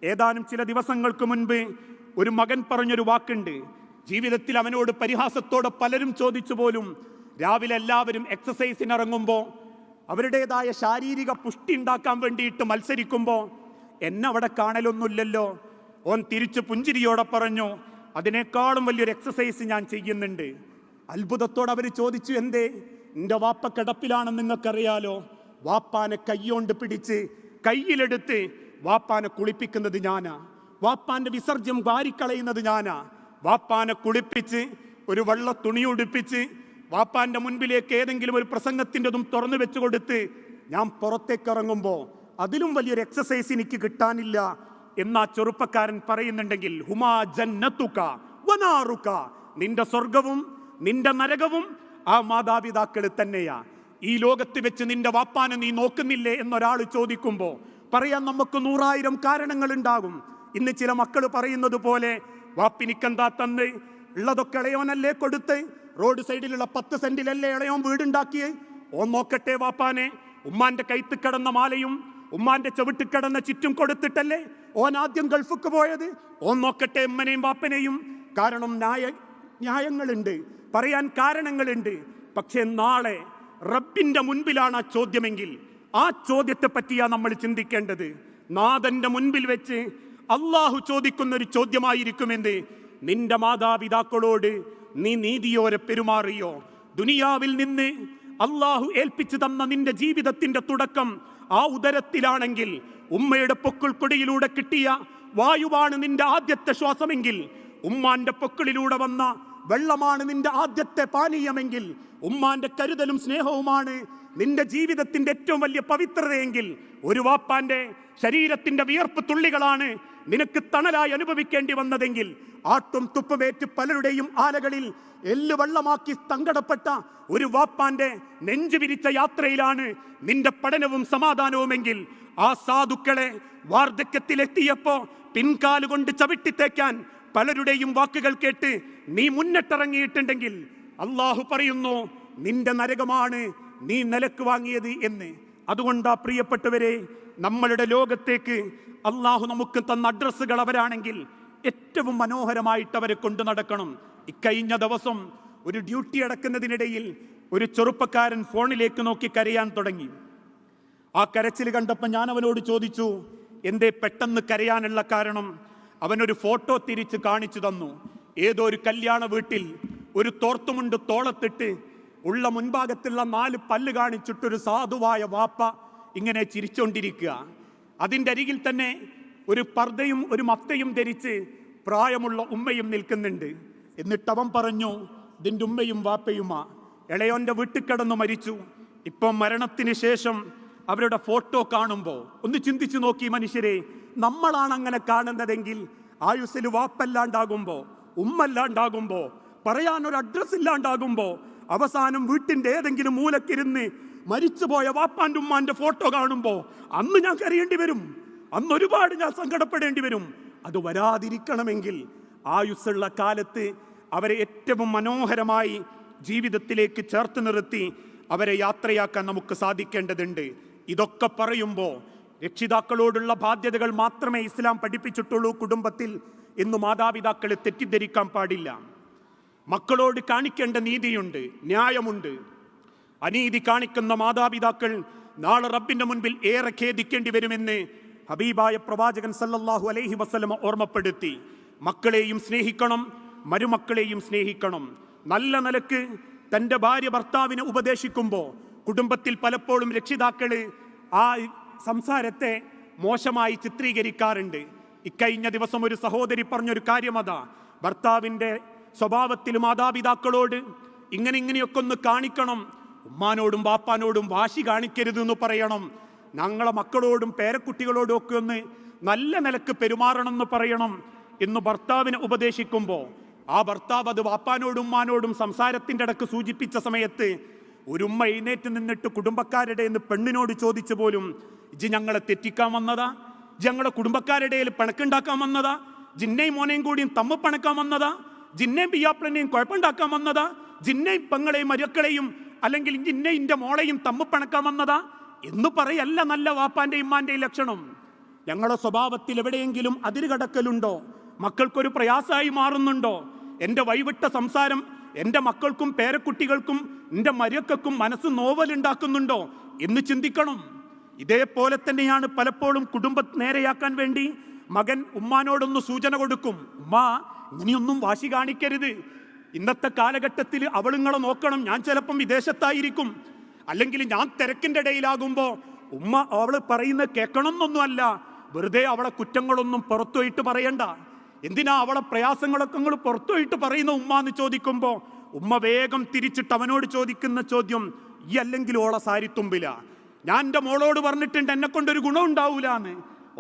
A: ഏതാനും ചില ദിവസങ്ങൾക്ക് മുൻപ് ഒരു മകൻ പറഞ്ഞൊരു വാക്കുണ്ട്. ജീവിതത്തിൽ അവനോട് പരിഹാസത്തോടെ പലരും ചോദിച്ചു പോലും, രാവിലെ എല്ലാവരും എക്സസൈസിന് ഇറങ്ങുമ്പോൾ അവരുടേതായ ശാരീരിക പുഷ്ടി ഉണ്ടാക്കാൻ വേണ്ടിയിട്ട് മത്സരിക്കുമ്പോൾ എന്നെ അവിടെ കാണലൊന്നുമില്ലല്ലോ. ഓൻ തിരിച്ച് പുഞ്ചിരിയോടെ പറഞ്ഞു, അതിനേക്കാളും വലിയൊരു എക്സസൈസ് ഞാൻ ചെയ്യുന്നുണ്ട്. അത്ഭുതത്തോടെ അവർ ചോദിച്ചു, എന്തേ? എൻ്റെ വാപ്പ കിടപ്പിലാണെന്ന് നിങ്ങൾക്കറിയാലോ. വാപ്പാനെ കൈയോണ്ട് പിടിച്ച് കയ്യിലെടുത്ത് വാപ്പാനെ കുളിപ്പിക്കുന്നത് ഞാനാ, വാപ്പാന്റെ വിസർജ്യം വാരിക്കളയുന്നത് ഞാനാ. വാപ്പാനെ കുളിപ്പിച്ച് ഒരു വെള്ള തുണി ഉടുപ്പിച്ച് വാപ്പാന്റെ മുൻപിലേക്ക് ഏതെങ്കിലും ഒരു പ്രസംഗത്തിൻ്റെതും തുറന്നു വെച്ചു കൊടുത്ത് ഞാൻ പുറത്തേക്ക് ഇറങ്ങുമ്പോൾ അതിലും വലിയൊരു എക്സസൈസ് എനിക്ക് കിട്ടാനില്ല എന്നാ ചെറുപ്പക്കാരൻ പറയുന്നുണ്ടെങ്കിൽ, ഹുമാ ജന്നതുക വനാറുക, നിന്റെ സ്വർഗവും നിന്റെ നരകവും ആ മാതാപിതാക്കൾ തന്നെയാ. ഈ ലോകത്ത് വെച്ച് നിന്റെ വാപ്പാനെ നീ നോക്കുന്നില്ലേ എന്നൊരാൾ ചോദിക്കുമ്പോൾ പറയാൻ നമുക്ക് 100,000 കാരണങ്ങൾ ഉണ്ടാകും. ഇന്ന് ചില മക്കൾ പറയുന്നത് പോലെ, വാപ്പിനിക്കെന്താ തന്ന്, ഉള്ളതൊക്കെ ഇളയോനല്ലേ കൊടുത്ത്, റോഡ് സൈഡിലുള്ള 10 സെന്റിലല്ലേ ഇളയോൻ വീടുണ്ടാക്കിയേ, ഓൻ നോക്കട്ടെ വാപ്പാനെ. ഉമ്മാന്റെ കൈത്ത് കിടന്ന മാലയും ഉമ്മാന്റെ ചവിട്ട് കിടന്ന ചുറ്റും കൊടുത്തിട്ടല്ലേ ഓൻ ആദ്യം ഗൾഫിക്ക് പോയത്. ഓൻ നോക്കട്ടെ ഉമ്മനെയും വാപ്പനെയും. കാരണം ന്യായങ്ങളുണ്ട്, പറയാൻ കാരണങ്ങളുണ്ട്. പക്ഷെ നാളെ റബ്ബിന്റെ മുൻപിലാണ് ആ ചോദ്യമെങ്കിൽ ആ ചോദ്യത്തെ പറ്റിയാ നമ്മൾ ചിന്തിക്കേണ്ടത്. നാഥന്റെ മുൻപിൽ വെച്ച് അള്ളാഹു ചോദിക്കുന്ന ഒരു ചോദ്യമായിരിക്കുമെന്ന്. നിന്റെ മാതാപിതാക്കളോട് നീ നീതിയോടെ പെരുമാറിയോ? ദുനിയാവിൽ നിന്ന് അള്ളാഹു ഏൽപ്പിച്ചു തന്ന നിന്റെ ജീവിതത്തിന്റെ തുടക്കം ആ ഉദരത്തിലാണെങ്കിൽ, ഉമ്മയുടെ പൊക്കിൾക്കൊടിയിലൂടെ കിട്ടിയ വായുവാണ് നിന്റെ ആദ്യത്തെ ശ്വാസമെങ്കിൽ, ഉമ്മാന്റെ പൊക്കിളിലൂടെ വന്ന വെള്ളമാണ് നിന്റെ ആദ്യത്തെ പാനീയമെങ്കിൽ, ഉമ്മാന്റെ കരുതലും സ്നേഹവുമാണ് നിന്റെ ജീവിതത്തിന്റെ ഏറ്റവും വലിയ പവിത്രതയെങ്കിൽ, ഒരു വാപ്പാന്റെ ശരീരത്തിന്റെ വിയർപ്പ് തുള്ളികളാണ് നിനക്ക് തണലായി അനുഭവിക്കേണ്ടി വന്നതെങ്കിൽ, ആട്ടും തുപ്പുമേറ്റ് പലരുടെയും ആലകളിൽ എല്ല് വെള്ളമാക്കി സങ്കടപ്പെട്ട ഒരു വാപ്പാന്റെ നെഞ്ചു വിരിച്ച യാത്രയിലാണ് നിന്റെ പഠനവും സമാധാനവുമെങ്കിൽ, ആ സാധുക്കളെ വാർദ്ധക്യത്തിലെത്തിയപ്പോ പിൻകാലുകൊണ്ട് ചവിട്ടിത്തേക്കാൻ പലരുടെയും വാക്കുകൾ കേട്ട് നീ മുന്നിട്ടിറങ്ങിയിട്ടുണ്ടെങ്കിൽ, അള്ളാഹു പറയുന്നു നിന്റെ നരകമാണ് നീ നിലക്ക് വാങ്ങിയത് എന്ന്. അതുകൊണ്ടാ പ്രിയപ്പെട്ടവരെ, നമ്മളുടെ ലോകത്തേക്ക് അള്ളാഹു നമുക്ക് തന്ന അഡ്രസ്സുകൾ അവരാണെങ്കിൽ ഏറ്റവും മനോഹരമായിട്ട് അവരെ കൊണ്ടു നടക്കണം. ഇക്കഴിഞ്ഞ ദിവസം ഒരു ഡ്യൂട്ടി അടക്കുന്നതിനിടയിൽ ഒരു ചെറുപ്പക്കാരൻ ഫോണിലേക്ക് നോക്കി കരയാൻ തുടങ്ങി. ആ കരച്ചിൽ കണ്ടപ്പോൾ ഞാൻ അവനോട് ചോദിച്ചു, എന്തേ പെട്ടെന്ന് കരയാനുള്ള കാരണം? അവനൊരു ഫോട്ടോ തിരിച്ച് കാണിച്ചു തന്നു. ഏതോ ഒരു കല്യാണ വീട്ടിൽ ഒരു തോർത്തുമുണ്ട് തോളത്തിട്ട് ഉള്ള മുൻഭാഗത്തുള്ള 4 പല്ല് കാണിച്ചിട്ടൊരു സാധുവായ വാപ്പ ഇങ്ങനെ ചിരിച്ചുകൊണ്ടിരിക്കുക. അതിൻ്റെ അരികിൽ തന്നെ ഒരു പർദ്ദയും ഒരു മഫ്തയും ധരിച്ച് പ്രായമുള്ള ഉമ്മയും നിൽക്കുന്നുണ്ട്. എന്നിട്ട് അവൻ പറഞ്ഞു, ഇതിൻ്റെ ഉമ്മയും വാപ്പയുമാ. ഇളയോൻ്റെ വീട്ടിൽ കിടന്നു മരിച്ചു. ഇപ്പം മരണത്തിന് ശേഷം അവരുടെ ഫോട്ടോ കാണുമ്പോൾ ഒന്ന് ചിന്തിച്ചു നോക്കി മനുഷ്യരെ, നമ്മളാണ് അങ്ങനെ കാണുന്നതെങ്കിൽ ആയുസ്സിൽ വാപ്പല്ലാണ്ടാകുമ്പോൾ, ഉമ്മല്ലാണ്ടാകുമ്പോൾ, പറയാനൊരു അഡ്രസ് ഇല്ലാണ്ടാകുമ്പോൾ, അവസാനം വീട്ടിൻ്റെ ഏതെങ്കിലും മൂലക്കിരുന്ന് മരിച്ചുപോയ വാപ്പാൻ്റെ ഉമ്മാൻ്റെ ഫോട്ടോ കാണുമ്പോൾ അന്ന് ഞാൻ കരയേണ്ടി വരും, അന്ന് ഒരുപാട് ഞാൻ സങ്കടപ്പെടേണ്ടി വരും. അത് വരാതിരിക്കണമെങ്കിൽ ആയുസ്സുള്ള കാലത്ത് അവരെ ഏറ്റവും മനോഹരമായി ജീവിതത്തിലേക്ക് ചേർത്ത് നിർത്തി അവരെ യാത്രയാക്കാൻ നമുക്ക് സാധിക്കേണ്ടതുണ്ട്. ഇതൊക്കെ പറയുമ്പോൾ രക്ഷിതാക്കളോടുള്ള ബാധ്യതകൾ മാത്രമേ ഇസ്ലാം പഠിപ്പിച്ചിട്ടുള്ളൂ കുടുംബത്തിൽ എന്ന് മാതാപിതാക്കളെ തെറ്റിദ്ധരിക്കാൻ പാടില്ല. മക്കളോട് കാണിക്കേണ്ട നീതിയുണ്ട്, ന്യായമുണ്ട്. അനീതി കാണിക്കുന്ന മാതാപിതാക്കൾ നാളെ റബ്ബിന്റെ മുൻപിൽ ഏറെ ഖേദിക്കേണ്ടി വരുമെന്ന് ഹബീബായ പ്രവാചകൻ സല്ലല്ലാഹു അലൈഹി വസല്ലമ ഓർമ്മപ്പെടുത്തി. മക്കളെയും സ്നേഹിക്കണം, മരുമക്കളെയും സ്നേഹിക്കണം. നല്ല നിലക്ക് തൻ്റെ ഭാര്യ ഭർത്താവിനെ ഉപദേശിക്കുമ്പോൾ കുടുംബത്തിൽ പലപ്പോഴും രക്ഷിതാക്കള് ആ സംസാരത്തെ മോശമായി ചിത്രീകരിക്കാറുണ്ട്. ഇക്കഴിഞ്ഞ ദിവസം ഒരു സഹോദരി പറഞ്ഞൊരു കാര്യം അതാ, ഭർത്താവിൻ്റെ സ്വഭാവത്തിൽ മാതാപിതാക്കളോട് ഇങ്ങനെയൊക്കെ ഒന്ന് കാണിക്കണം, ഉമ്മാനോടും ബാപ്പാനോടും വാശി കാണിക്കരുത് എന്ന് പറയണം, ഞങ്ങളെ മക്കളോടും പേരക്കുട്ടികളോടും ഒക്കെ ഒന്ന് നല്ല നിലക്ക് പെരുമാറണം എന്ന് പറയണം എന്ന് ഭർത്താവിനെ ഉപദേശിക്കുമ്പോൾ ആ ഭർത്താവ് അത് വാപ്പാനോടും ഉമ്മാനോടും സംസാരത്തിൻ്റെ ഇടക്ക് സൂചിപ്പിച്ച സമയത്ത് ഒരു ഉമ്മ എഴുന്നേറ്റ് നിന്നിട്ട് കുടുംബക്കാരുടെ എന്ന് പെണ്ണിനോട് ചോദിച്ചു പോലും, ഇജ് ഞങ്ങളെ തെറ്റിക്കാൻ വന്നതാ? ഞങ്ങളെ കുടുംബക്കാരുടെ ഇടയിൽ പിണക്കുണ്ടാക്കാൻ വന്നതാ? ജിന്നയും മോനെയും കൂടിയും തമ്മ പണക്കാൻ വന്നതാ? ജിന്നയും പിയാപ്പിളനെയും കുഴപ്പമുണ്ടാക്കാൻ വന്നതാ? ജിന്നയും പെങ്ങളെയും മരുക്കളെയും അല്ലെങ്കിൽ ജിന്നയിൻ്റെ മോളെയും തമ്മ പണക്കാൻ വന്നതാ എന്ന് പറയല്ല നല്ല വാപ്പാൻ്റെയും ഉമ്മാൻ്റെയും ലക്ഷണം. ഞങ്ങളുടെ സ്വഭാവത്തിൽ എവിടെയെങ്കിലും അതിരുകടക്കലുണ്ടോ? മക്കൾക്കൊരു പ്രയാസമായി മാറുന്നുണ്ടോ? എൻ്റെ വൈവിട്ട സംസാരം എൻ്റെ മക്കൾക്കും പേരക്കുട്ടികൾക്കും എൻ്റെ മരുക്കൾക്കും മനസ്സ് നോവലുണ്ടാക്കുന്നുണ്ടോ എന്ന് ചിന്തിക്കണം. ഇതേപോലെ തന്നെയാണ് പലപ്പോഴും കുടുംബം നേരെയാക്കാൻ വേണ്ടി മകൻ ഉമ്മാനോടൊന്ന് സൂചന കൊടുക്കും, ഉമ്മ ഇങ്ങനെയൊന്നും വാശി കാണിക്കരുത്, ഇന്നത്തെ കാലഘട്ടത്തിൽ അവളുങ്ങളെ നോക്കണം, ഞാൻ ചിലപ്പം വിദേശത്തായിരിക്കും, അല്ലെങ്കിൽ ഞാൻ തിരക്കിൻ്റെ ഇടയിലാകുമ്പോൾ ഉമ്മ അവൾ പറയുന്നത് കേൾക്കണം എന്നൊന്നുമല്ല, വെറുതെ അവളെ കുറ്റങ്ങളൊന്നും പുറത്തുപോയിട്ട് പറയണ്ട, എന്തിനാ അവളെ പ്രയാസങ്ങളൊക്കെ നിങ്ങൾ പുറത്തുപോയിട്ട് പറയുന്ന ഉമ്മ എന്ന് ചോദിക്കുമ്പോൾ ഉമ്മ വേഗം തിരിച്ചിട്ട് അവനോട് ചോദിക്കുന്ന ചോദ്യം, ഈ അല്ലെങ്കിൽ ഓളെ സാരിത്തുമ്പില. ഞാൻ എൻ്റെ മോളോട് പറഞ്ഞിട്ടുണ്ട് എന്നെ കൊണ്ടൊരു ഗുണം ഉണ്ടാവൂല എന്ന്.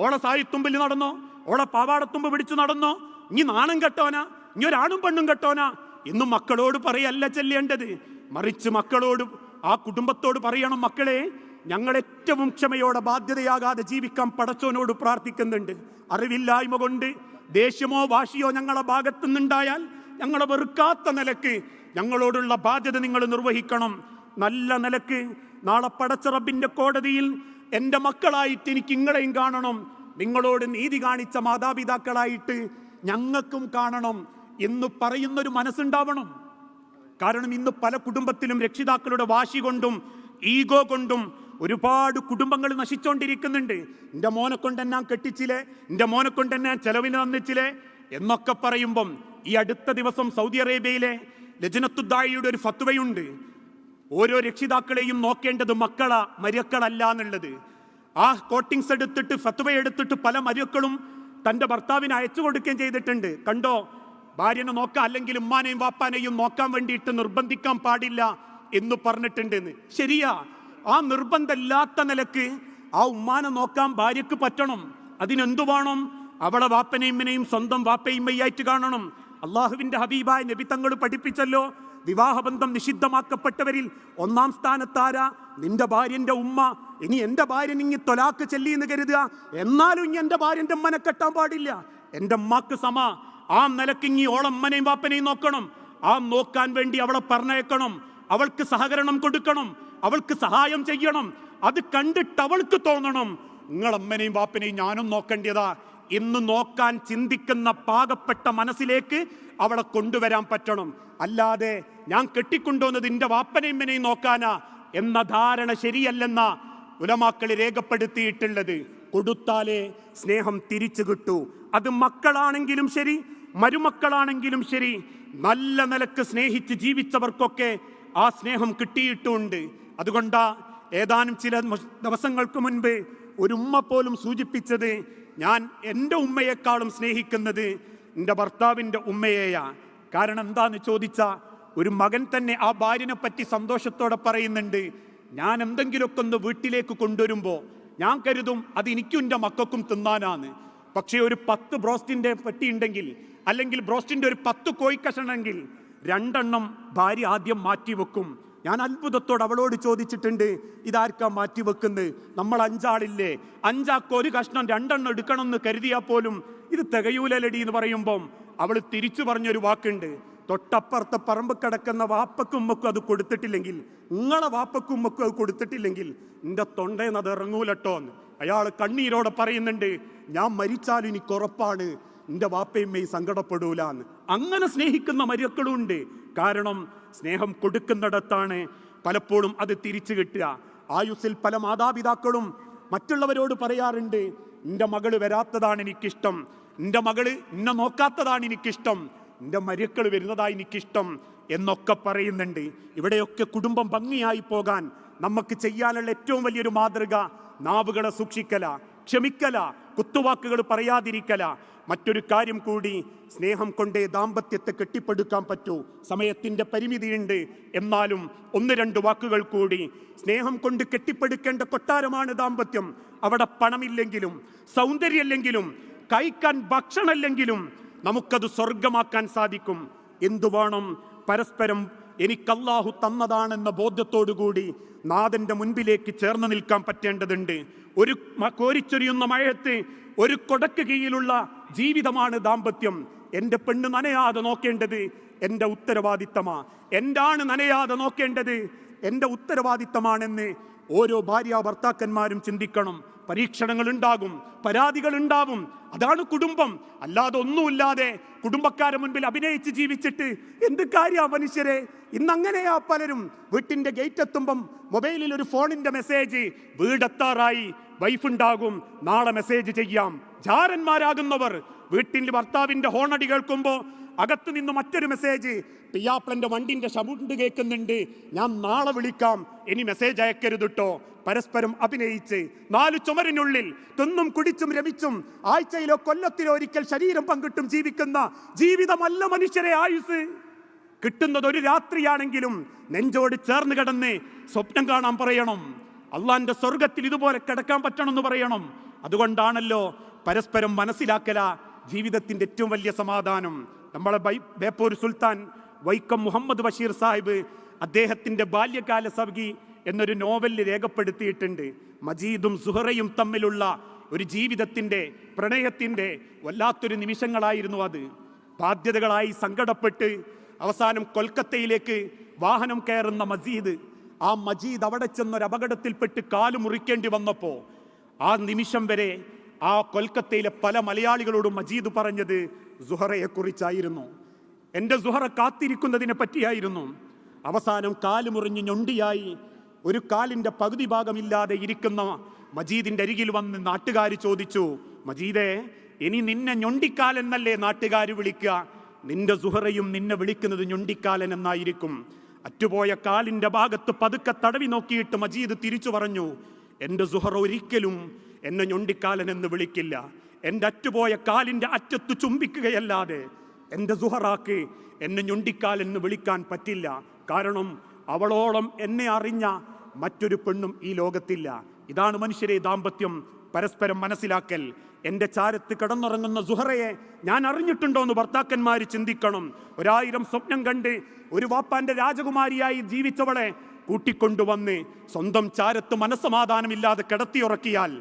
A: ഓളെ സാരിത്തുമ്പിൽ നടന്നോ, ഓളെ പാവാടത്തുമ്പ് പിടിച്ചു നടന്നോ, ഇനി നാണം കെട്ടോനാ, ഇനി ഒരാണും പെണ്ണും കെട്ടോനാ എന്നും മക്കളോട് പറയല്ല ചെല്ലേണ്ടത്. മറിച്ച് മക്കളോട് ആ കുടുംബത്തോട് പറയണം, മക്കളെ ഞങ്ങൾ ഏറ്റവും ക്ഷമയോടെ ബാധ്യതയാകാതെ ജീവിക്കാൻ പടച്ചോനോട് പ്രാർത്ഥിക്കുന്നുണ്ട്. അറിവില്ലായ്മ കൊണ്ട് ദേഷ്യമോ വാശിയോ ഞങ്ങളെ ഭാഗത്തു നിന്നുണ്ടായാൽ ഞങ്ങളെ വെറുക്കാത്ത നിലക്ക് ഞങ്ങളോടുള്ള ബാധ്യത നിങ്ങൾ നിർവഹിക്കണം. നല്ല നിലക്ക് നാളെ പടച്ച റബ്ബിന്റെ കോടതിയിൽ എൻ്റെ മക്കളായിട്ട് എനിക്ക് ഇങ്ങളെയും കാണണം, നിങ്ങളോട് നീതി കാണിച്ച മാതാപിതാക്കളായിട്ട് ഞങ്ങൾക്കും കാണണം എന്ന് പറയുന്നൊരു മനസ്സുണ്ടാവണം. കാരണം ഇന്ന് പല കുടുംബത്തിലും രക്ഷിതാക്കളുടെ വാശി കൊണ്ടും ഈഗോ കൊണ്ടും ഒരുപാട് കുടുംബങ്ങൾ നശിച്ചുകൊണ്ടിരിക്കുന്നുണ്ട്. എൻ്റെ മോനെ കൊണ്ട് ഞാൻ കെട്ടിച്ചില്ലേ, എൻ്റെ മോനെ കൊണ്ട് ഞാൻ ചെലവിന് തന്നിച്ചില്ലേ എന്നൊക്കെ പറയുമ്പം ഈ അടുത്ത ദിവസം സൗദി അറേബ്യയിലെ ലജ്നത്തുദ്ദാഇയുടെ ഒരു ഫത്വയുണ്ട്. ഓരോ രക്ഷിതാക്കളെയും നോക്കേണ്ടത് മക്കളാ മരുക്കളല്ല എന്നുള്ളത്. ആ കോട്ടിങ്സ് എടുത്തിട്ട് ഫത്വ എടുത്തിട്ട് പല മരുക്കളും തൻ്റെ ഭർത്താവിന് അയച്ചു കൊടുക്കുകയും ചെയ്തിട്ടുണ്ട്. കണ്ടോ, ഭാര്യനെ നോക്കാം, അല്ലെങ്കിൽ ഉമ്മാനെയും വാപ്പാനെയും നോക്കാൻ വേണ്ടിയിട്ട് നിർബന്ധിക്കാൻ പാടില്ല എന്ന് പറഞ്ഞിട്ടുണ്ടെന്ന്. ശരിയാ, ആ നിർബന്ധമില്ലാത്ത നിലക്ക് ആ ഉമ്മാനെ നോക്കാൻ ഭാര്യക്ക് പറ്റണം. അതിനെന്തു വേണം? അവളെ വാപ്പനെയും സ്വന്തം വാപ്പയുമ്മയായിട്ട് കാണണം. അള്ളാഹുവിന്റെ ഹബീബായ നബി തങ്ങൾ പഠിപ്പിച്ചല്ലോ, വിവാഹബന്ധം നിഷിദ്ധമാക്കപ്പെട്ടവരിൽ ഒന്നാം സ്ഥാനത്താരാ? നിന്റെ ഭാര്യന്റെ ഉമ്മ. ഇനി എന്റെ ഭാര്യ ഇങ്ങി തൊലാക്ക് ചെല്ലിന്ന് കരുതുക, എന്നാലും ഇനി എന്റെ ഭാര്യന്റെ ഉമ്മനെ കെട്ടാൻ പാടില്ല. എന്റെ ഉമ്മാക്ക് സമ ആ നിലക്കിങ്ങി ഓളമ്മനെയും വാപ്പനെയും നോക്കണം. ആ നോക്കാൻ വേണ്ടി അവളെ പറഞ്ഞേക്കണം, അവൾക്ക് സഹകരണം കൊടുക്കണം, അവൾക്ക് സഹായം ചെയ്യണം. അത് കണ്ടിട്ട് അവൾക്ക് തോന്നണം, നിങ്ങളമ്മനെയും വാപ്പനെയും ഞാനും നോക്കേണ്ടതാ എന്ന് നോക്കാൻ ചിന്തിക്കുന്ന പാകപ്പെട്ട മനസ്സിലേക്ക് അവളെ കൊണ്ടുവരാൻ പറ്റണം. അല്ലാതെ ഞാൻ കെട്ടിക്കൊണ്ടുവന്നത് എൻ്റെ വാപ്പനെയും നോക്കാനാ എന്ന ധാരണ ശരിയല്ലെന്ന ഉലമാക്കൾ രേഖപ്പെടുത്തിയിട്ടുള്ളത്. കൊടുത്താലേ സ്നേഹം തിരിച്ചു കിട്ടൂ. അത് മക്കളാണെങ്കിലും ശരി, മരുമക്കളാണെങ്കിലും ശരി, നല്ല നിലക്ക് സ്നേഹിച്ച് ജീവിച്ചവർക്കൊക്കെ ആ സ്നേഹം കിട്ടിയിട്ടുമുണ്ട്. അതുകൊണ്ടാ ഏതാനും ചില ദിവസങ്ങൾക്ക് മുൻപ് ഒരു ഉമ്മ പോലും സൂചിപ്പിച്ചത്, ഞാൻ എൻ്റെ ഉമ്മയെക്കാളും സ്നേഹിക്കുന്നത് എൻ്റെ ഭർത്താവിൻ്റെ ഉമ്മയെയാ. കാരണം എന്താന്ന് ചോദിച്ചാൽ, ഒരു മകൻ തന്നെ ആ ഭാര്യനെ പറ്റി സന്തോഷത്തോടെ പറയുന്നുണ്ട്, ഞാൻ എന്തെങ്കിലുമൊക്കെ ഒന്ന് വീട്ടിലേക്ക് കൊണ്ടുവരുമ്പോൾ ഞാൻ കരുതും അത് എനിക്കും എൻ്റെ മക്കൾക്കും തിന്നാനാണ്. പക്ഷേ ഒരു 10 ബ്രോസ്റ്റിൻ്റെ പെട്ടി ഉണ്ടെങ്കിൽ, അല്ലെങ്കിൽ ബ്രോസ്റ്റിൻ്റെ ഒരു 10 കോഴിക്കഷണമെങ്കിൽ 2 എണ്ണം ഭാര്യ ആദ്യം മാറ്റി വെക്കും. ഞാൻ അത്ഭുതത്തോടെ അവളോട് ചോദിച്ചിട്ടുണ്ട്, ഇതാർക്കാ മാറ്റി വെക്കുന്നത്? നമ്മൾ 5 ആളില്ലേ, 5 ആൾക്ക് ഒരു കഷ്ണം 2 എണ്ണം എടുക്കണമെന്ന് കരുതിയാൽ പോലും ഇത് തികയൂലടി എന്ന് പറയുമ്പം അവൾ തിരിച്ചു പറഞ്ഞൊരു വാക്കുണ്ട്, തൊട്ടപ്പുറത്തെ പറമ്പ് കിടക്കുന്ന വാപ്പക്കും ഉമ്മക്കും അത് കൊടുത്തിട്ടില്ലെങ്കിൽ, നിങ്ങളെ വാപ്പക്കും ഉമ്മക്കും അത് കൊടുത്തിട്ടില്ലെങ്കിൽ എൻ്റെ തൊണ്ടേന്ന് അത് ഇറങ്ങൂലട്ടോ എന്ന് അയാൾ കണ്ണീരോടെ പറയുന്നുണ്ട്. ഞാൻ മരിച്ചാലും എനിക്ക് ഉറപ്പാണ് എൻ്റെ വാപ്പയമ്മയും സങ്കടപ്പെടൂല എന്ന്. അങ്ങനെ സ്നേഹിക്കുന്ന മരുക്കളും ഉണ്ട്. കാരണം സ്നേഹം കൊടുക്കുന്നിടത്താണ് പലപ്പോഴും അത് തിരിച്ചു കിട്ടുക. ആയുസ്സിൽ പല മാതാപിതാക്കളും മറ്റുള്ളവരോട് പറയാറുണ്ട്, എൻ്റെ മകള് വരാത്തതാണ് എനിക്കിഷ്ടം, എൻ്റെ മകള് എന്നെ നോക്കാത്തതാണ് എനിക്കിഷ്ടം, എൻ്റെ മരുക്കൾ വരുന്നതാണ് എനിക്കിഷ്ടം എന്നൊക്കെ പറയുന്നുണ്ട്. ഇവിടെയൊക്കെ കുടുംബം ഭംഗിയായി പോകാൻ നമുക്ക് ചെയ്യാനുള്ള ഏറ്റവും വലിയൊരു മാതൃക നാവുകളെ സൂക്ഷിക്കല, ക്ഷമിക്കല, കുത്തുവാക്കുകൾ പറയാതിരിക്കല. മറ്റൊരു കാര്യം കൂടി, സ്നേഹം കൊണ്ടേ ദാമ്പത്യത്തെ കെട്ടിപ്പടുക്കാൻ പറ്റൂ. സമയത്തിൻ്റെ പരിമിതിയുണ്ട്, എന്നാലും 1-2 വാക്കുകൾ കൂടി. സ്നേഹം കൊണ്ട് കെട്ടിപ്പടുക്കേണ്ട കൊട്ടാരമാണ് ദാമ്പത്യം. അവിടെ പണമില്ലെങ്കിലും സൗന്ദര്യമില്ലെങ്കിലും കഴിക്കാൻ ഭക്ഷണമില്ലെങ്കിലും നമുക്കത് സ്വർഗമാക്കാൻ സാധിക്കും. എന്തു വേണം? പരസ്പരം എനിക്ക് അല്ലാഹു തന്നതാണെന്ന ബോധ്യത്തോടുകൂടി നാഥന്റെ മുൻപിലേക്ക് ചേർന്ന് നിൽക്കാൻ പറ്റേണ്ടതുണ്ട്. ഒരു കോരിച്ചൊരിയുന്ന മഴയത്ത് ഒരു കൊടക്ക് കീഴിലുള്ള ജീവിതമാണ് ദാമ്പത്യം. എൻ്റെ പെണ്ണ് നനയാതെ നോക്കേണ്ടത് എൻ്റെ ഉത്തരവാദിത്തമാ, എൻ്റെ ആണ് നനയാതെ നോക്കേണ്ടത് എൻ്റെ ഉത്തരവാദിത്തമാണെന്ന് ഓരോ ഭാര്യ ഭർത്താക്കന്മാരും ചിന്തിക്കണം. പരീക്ഷണങ്ങൾ ഉണ്ടാകും, പരാതികൾ ഉണ്ടാവും, അതാണ് കുടുംബം. അല്ലാതെ ഒന്നുമില്ലാതെ കുടുംബക്കാരെ മുൻപിൽ അഭിനയിച്ച് ജീവിച്ചിട്ട് എന്ത് കാര്യാ മനുഷ്യരെ? ഇന്നങ്ങനെയാ പലരും. വീട്ടിന്റെ ഗേറ്റ് എത്തുമ്പം മൊബൈലിൽ ഒരു ഫോണിന്റെ മെസ്സേജ്, വീടെത്താറായി, വൈഫ് ഉണ്ടാകും, നാളെ മെസ്സേജ് ചെയ്യാം. ജാരന്മാരാകുന്നവർ വീട്ടിൽ ഭർത്താവിന്റെ ഹോണടി കേൾക്കുമ്പോൾ അകത്ത് നിന്ന് മറ്റൊരു മെസ്സേജ്, പിയാപ്ലന്റെ വണ്ടിന്റെ ശബ്ദം കേൾക്കുന്നുണ്ട്, ഞാൻ നാളെ വിളിക്കാം, ഇനി മെസ്സേജ് അയക്കരുതിട്ടോ. പരസ്പരം അഭിനയിച്ച് 4 ചുമരിനുള്ളിൽ തിന്നും കുടിച്ചും രമിച്ചും ആഴ്ചയിലോ കൊല്ലത്തിലോ ഒരിക്കൽ ശരീരം പങ്കിട്ടും ജീവിക്കുന്ന ജീവിതമല്ല മനുഷ്യരെ ആയുസ്. കിട്ടുന്നത് ഒരു രാത്രിയാണെങ്കിലും നെഞ്ചോട് ചേർന്ന് കിടന്ന് സ്വപ്നം കാണാൻ പറയണം. അള്ളാന്റെ സ്വർഗത്തിൽ ഇതുപോലെ കിടക്കാൻ പറ്റണമെന്ന് പറയണം. അതുകൊണ്ടാണല്ലോ പരസ്പരം മനസ്സിലാക്കല ജീവിതത്തിന്റെ ഏറ്റവും വലിയ സമാധാനം. നമ്മളെ ബേപ്പൂർ സുൽത്താൻ വൈക്കം മുഹമ്മദ് ബഷീർ സാഹിബ് അദ്ദേഹത്തിന്റെ ബാല്യകാല സഖി എന്നൊരു നോവലിൽ രേഖപ്പെടുത്തിയിട്ടുണ്ട്. മജീദും സുഹറയും തമ്മിലുള്ള ഒരു ജീവിതത്തിന്റെ, പ്രണയത്തിന്റെ വല്ലാത്തൊരു നിമിഷങ്ങളായിരുന്നു അത്. ബാധ്യതകളായി സങ്കടപ്പെട്ട് അവസാനം കൊൽക്കത്തയിലേക്ക് വാഹനം കയറുന്ന ആ മജീദ് അവിടെ ചെന്നൊരു അപകടത്തിൽപ്പെട്ട് കാല് മുറിക്കേണ്ടി വന്നപ്പോൾ ആ നിമിഷം വരെ ആ കൊൽക്കത്തയിലെ പല മലയാളികളോടും മജീദ് പറഞ്ഞത് സുഹറയെ കുറിച്ചായിരുന്നു. എൻ്റെ സുഹറ കാത്തിരിക്കുന്നതിനെ പറ്റിയായിരുന്നു. അവസാനം കാല് മുറിഞ്ഞ് ഞൊണ്ടിയായി ഒരു കാലിൻ്റെ പകുതി ഭാഗമില്ലാതെ ഇരിക്കുന്ന മജീദിൻ്റെ അരികിൽ വന്ന് നാട്ടുകാർ ചോദിച്ചു, മജീദേ, ഇനി നിന്നെ ഞൊണ്ടിക്കാലൻ എന്നല്ലേ നാട്ടുകാർ വിളിക്കുക? നിന്റെ സുഹറയും നിന്നെ വിളിക്കുന്നത് ഞൊണ്ടിക്കാലൻ എന്നായിരിക്കും. അറ്റുപോയ കാലിൻ്റെ ഭാഗത്ത് പതുക്കെ തടവി നോക്കിയിട്ട് മജീദ് തിരിച്ചു പറഞ്ഞു, എൻ്റെ സുഹറ ഒരിക്കലും എന്നെ ഞൊണ്ടിക്കാലൻ എന്ന് വിളിക്കില്ല. എൻ്റെ അറ്റുപോയ കാലിൻ്റെ അറ്റത്ത് ചുംബിക്കുകയല്ലാതെ എൻ്റെ സുഹറാക്ക് എന്നെ ഞൊണ്ടിക്കാലൻ എന്ന് വിളിക്കാൻ പറ്റില്ല. കാരണം അവളോളം എന്നെ അറിഞ്ഞ മറ്റൊരു പെണ്ണും ഈ ലോകത്തില്ല. ഇതാണ് മനുഷ്യരെ ദാമ്പത്യം, പരസ്പരം മനസ്സിലാക്കൽ. എൻ്റെ ചാരത്ത് കിടന്നുറങ്ങുന്ന സുഹറയെ ഞാൻ അറിഞ്ഞിട്ടുണ്ടോ എന്ന് ഭർത്താക്കന്മാർ ചിന്തിക്കണം. 1000 സ്വപ്നം കണ്ട് ഒരു വാപ്പാന്റെ രാജകുമാരിയായി ജീവിച്ചവളെ കൂട്ടിക്കൊണ്ടുവന്ന് സ്വന്തം ചാരത്ത് മനസ്സമാധാനമില്ലാതെ കിടത്തിയുറക്കിയാൽ